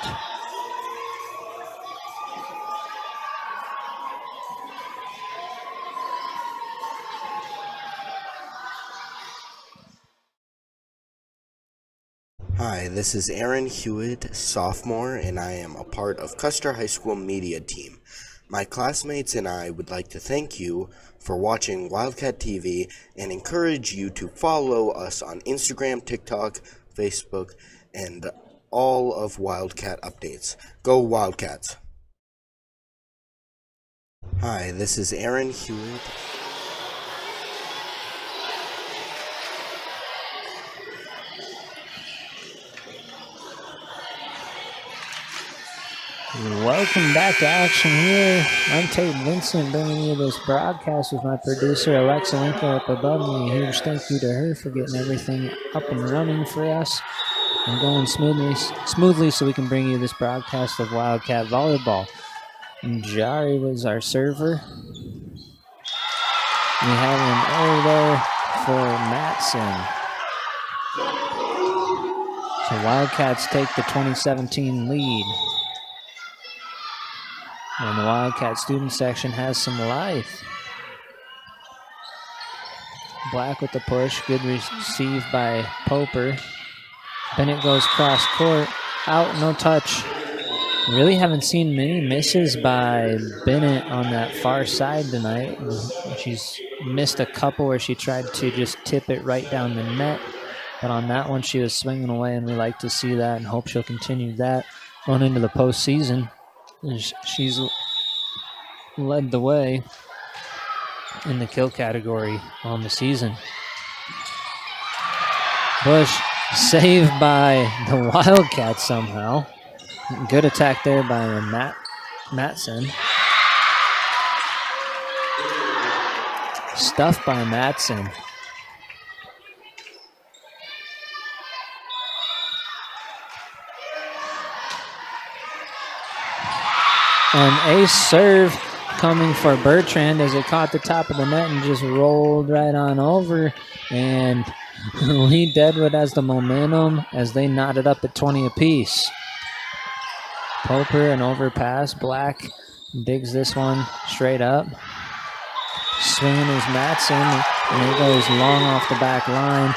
Hi, this is Aaron Hewitt, sophomore, and I am a part of Custer High School Media Team. My classmates and I would like to thank you for watching Wildcat TV and encourage you to follow us on Instagram, TikTok, Facebook, and all of Wildcat updates. Go Wildcats! Hi, this is Aaron Hewitt. Welcome back to action here. I'm Tate Vincent bringing you this broadcast with my producer Alexa Winkler up above me. A huge thank you to her for getting everything up and running for us and going smoothly so we can bring you this broadcast of Wildcat Volleyball. And Jari was our server. We have an error there for Matson. So Wildcats take the 2017 lead. And the Wildcat student section has some life. Black with the push. Good receive by Poper. Bennett goes cross court. Out, no touch. Really haven't seen many misses by Bennett on that far side tonight. She's missed a couple where she tried to just tip it right down the net. But on that one, she was swinging away, and we like to see that and hope she'll continue that going into the postseason. She's led the way in the kill category on the season. Bush saved by the Wildcats somehow. Good attack there by Matson. Stuffed by Matson. An ace serve coming for Bertrand as it caught the top of the net and just rolled right on over. And Lee Deadwood has the momentum as they knotted up at 20 apiece. Poper, an overpass. Black digs this one straight up. Swinging is Matson, and it goes long off the back line.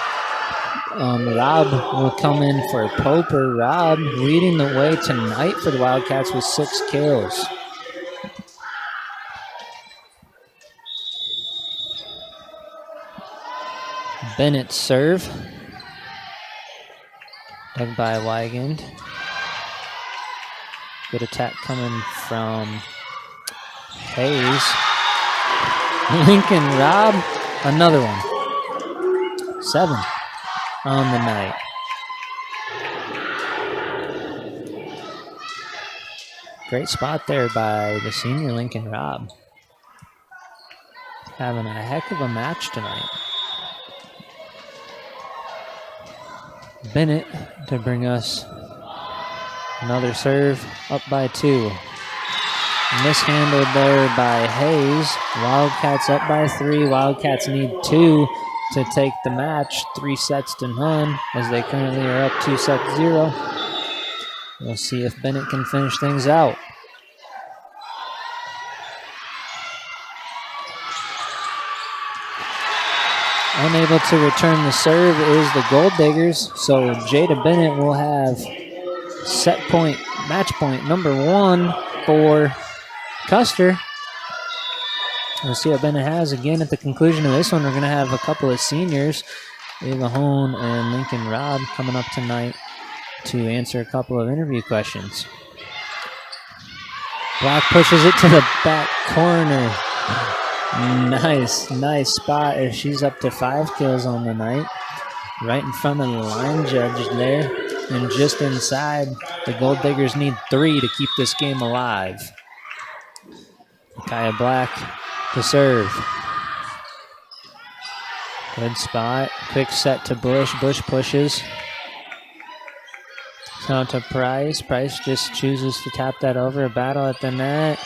Rob will come in for Poper. Rob leading the way tonight for the Wildcats with 6 kills. Bennett serve. Dug by Weigand. Good attack coming from Hayes. Lincoln Rob, another one. 7 on the night. Great spot there by the senior Lincoln Rob. Having a heck of a match tonight. Bennett to bring us another serve, up by 2. Mishandled there by Hayes. Wildcats up by 3. Wildcats need 2 to take the match. 3 sets to none as they currently are up 2-0. We'll see if Bennett can finish things out. Unable to return the serve is the Gold Diggers, so Jada Bennett will have set point, match point number 1 for Custer. We'll see what Bennett has. Again, at the conclusion of this one, we're going to have a couple of seniors, Ava Hone and Lincoln Robb, coming up tonight to answer a couple of interview questions. Black pushes it to the back corner. Nice spot as she's up to 5 kills on the night. Right in front of the line judge there. And just inside, the Gold Diggers need 3 to keep this game alive. Kaya Black to serve. Good spot. Quick set to Bush. Bush pushes. So to Price. Price just chooses to tap that over. A battle at the net.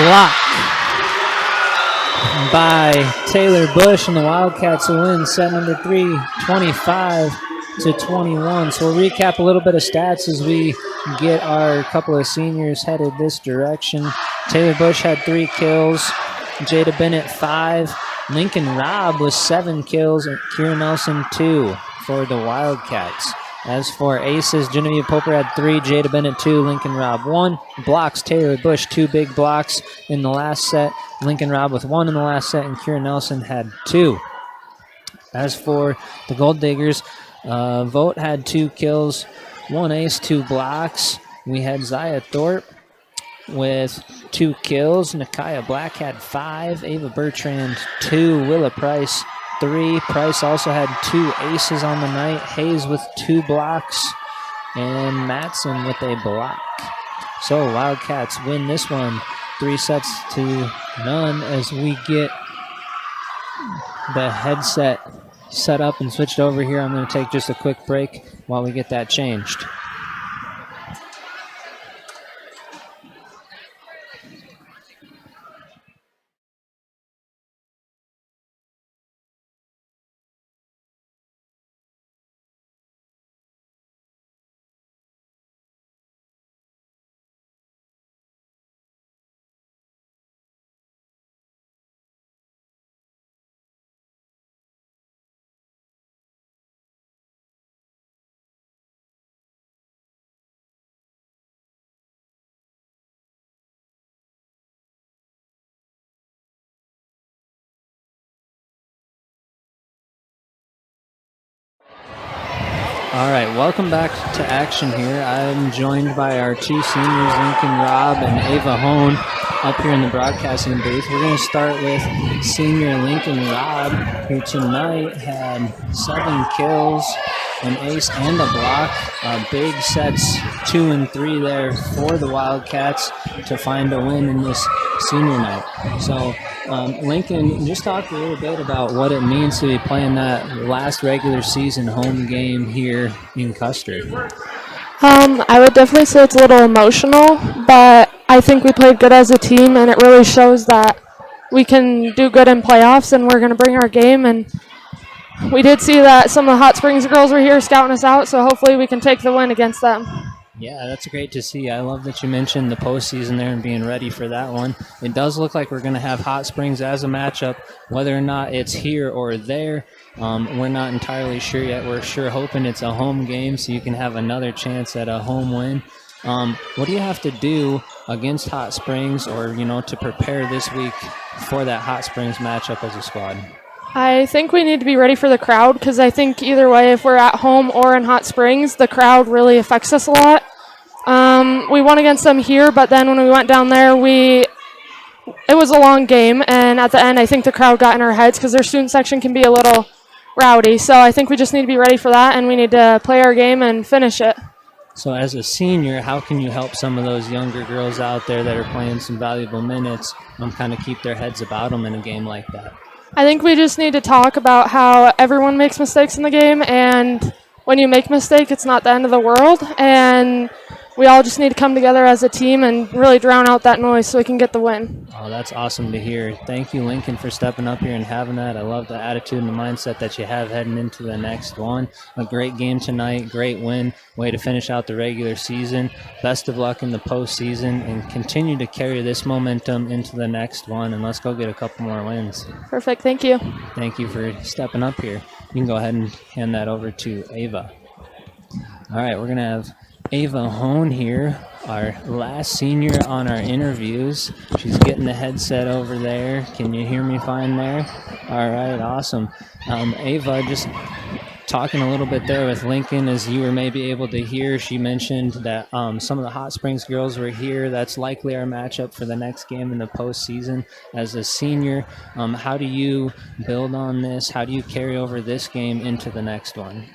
block by Taylor Bush, and the Wildcats will win set number 3, 25-21. So we'll recap a little bit of stats as we get our couple of seniors headed this direction. Taylor Bush had 3 kills, Jada Bennett 5, Lincoln Robb with 7 kills, and Kira Nelson 2 for the Wildcats. As for aces, Genevieve Poper had 3, Jada Bennett 2, Lincoln Robb 1. Blocks, Taylor Bush 2 big blocks in the last set, Lincoln Robb with 1 in the last set, and Kira Nelson had 2. As for the Gold Diggers, Vogt had 2 kills, 1 ace, 2 blocks. We had Zaya Thorpe with 2 kills. Nakaya Black had 5. Ava Bertrand 2. Willa Price 3. Price also had 2 aces on the night. Hayes with 2 blocks. And Matson with a block. So Wildcats win this one 3-0 as we get the headset set up and switched over here. I'm going to take just a quick break while we get that changed. All right, welcome back to action here. I'm joined by our 2 seniors, Lincoln Robb and Ava Hone, up here in the broadcasting booth. We're going to start with senior Lincoln Robb, who tonight had 7 kills, an ace and a block. Big sets 2 and 3 there for the Wildcats to find a win in this senior night. So Lincoln, just talk a little bit about what it means to be playing that last regular season home game here in Custer. I would definitely say it's a little emotional, but I think we played good as a team, and it really shows that we can do good in playoffs, and we're going to bring our game. And we did see that some of the Hot Springs girls were here scouting us out, so hopefully we can take the win against them. Yeah, that's great to see. I love that you mentioned the postseason there and being ready for that one. It does look like we're going to have Hot Springs as a matchup, whether or not it's here or there. We're not entirely sure yet. We're sure hoping it's a home game so you can have another chance at a home win. What do you have to do against Hot Springs or, to prepare this week for that Hot Springs matchup as a squad? I think we need to be ready for the crowd because I think either way, if we're at home or in Hot Springs, the crowd really affects us a lot. We won against them here, but then when we went down there, it was a long game, and at the end, I think the crowd got in our heads because their student section can be a little rowdy. So I think we just need to be ready for that, and we need to play our game and finish it. So as a senior, how can you help some of those younger girls out there that are playing some valuable minutes kind of keep their heads about them in a game like that? I think we just need to talk about how everyone makes mistakes in the game, and when you make a mistake, it's not the end of the world, and we all just need to come together as a team and really drown out that noise so we can get the win. Oh, that's awesome to hear. Thank you, Lincoln, for stepping up here and having that. I love the attitude and the mindset that you have heading into the next one. A great game tonight, great win, way to finish out the regular season. Best of luck in the postseason, and continue to carry this momentum into the next one, and let's go get a couple more wins. Perfect, thank you. Thank you for stepping up here. You can go ahead and hand that over to Ava. All right, we're going to have Ava Hone here, our last senior on our interviews. She's getting the headset over there. Can you hear me fine there? All right, awesome. Ava, just talking a little bit there with Lincoln, as you were maybe able to hear, she mentioned that some of the Hot Springs girls were here. That's likely our matchup for the next game in the postseason. As a senior, how do you build on this? How do you carry over this game into the next one?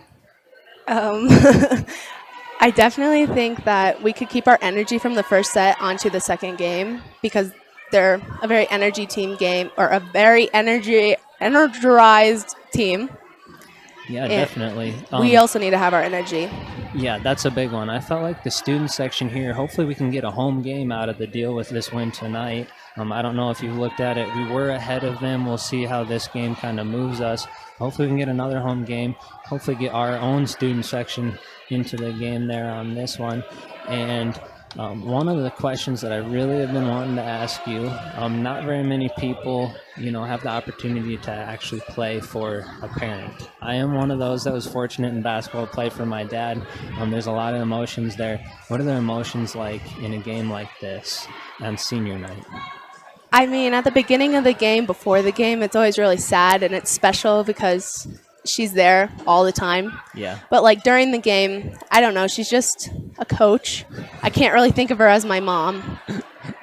I definitely think that we could keep our energy from the first set onto the second game because they're a very energy team game, or a very energized team. Yeah, definitely. We also need to have our energy. Yeah, that's a big one. I felt like the student section here, hopefully we can get a home game out of the deal with this win tonight. I don't know if you've looked at it. We were ahead of them. We'll see how this game kind of moves us. Hopefully we can get another home game. Hopefully get our own student section into the game there on this one. And one of the questions that I really have been wanting to ask you, not very many people, have the opportunity to actually play for a parent. I am one of those that was fortunate in basketball to play for my dad. There's a lot of emotions there. What are the emotions like in a game like this on senior night? I mean, at the beginning of the game, before the game, it's always really sad and it's special because she's there all the time. Yeah. But like during the game, I don't know, she's just a coach. I can't really think of her as my mom.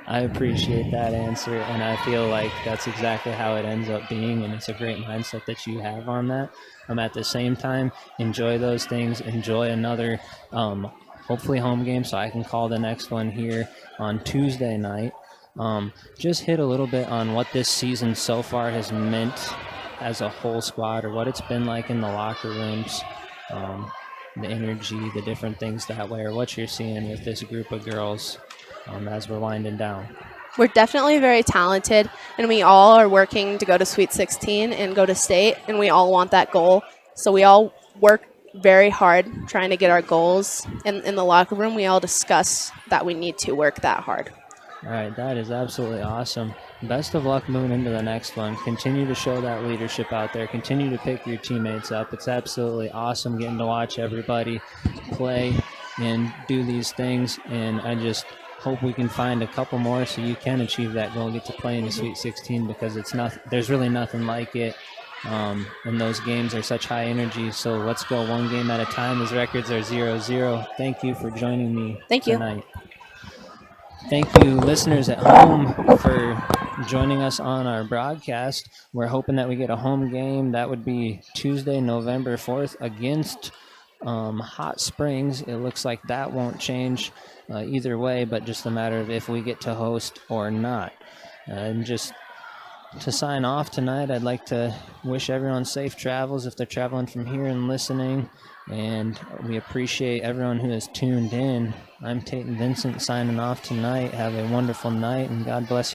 I appreciate that answer, and I feel like that's exactly how it ends up being, and it's a great mindset that you have on that. At the same time, enjoy those things. Enjoy another, hopefully, home game, so I can call the next one here on Tuesday night. Just hit a little bit on what this season so far has meant as a whole squad, or what it's been like in the locker rooms, the energy, the different things that way, or what you're seeing with this group of girls as we're winding down. We're definitely very talented, and we all are working to go to Sweet 16 and go to state, and we all want that goal. So we all work very hard trying to get our goals. In the locker room, we all discuss that we need to work that hard. All right, that is absolutely awesome. Best of luck moving into the next one. Continue to show that leadership out there. Continue to pick your teammates up. It's absolutely awesome getting to watch everybody play and do these things, and I just hope we can find a couple more so you can achieve that goal, get to play in the Sweet 16, because there's really nothing like it. And those games are such high energy, so let's go one game at a time. As records are 0-0. Thank you for joining me tonight. Thank you, listeners at home, for joining us on our broadcast. We're hoping that we get a home game. That would be Tuesday, November 4th against Hot Springs. It looks like that won't change either way, but just a matter of if we get to host or not. And just to sign off tonight, I'd like to wish everyone safe travels if they're traveling from here and listening. And we appreciate everyone who has tuned in. I'm Tate and Vincent signing off tonight. Have a wonderful night, and God bless you.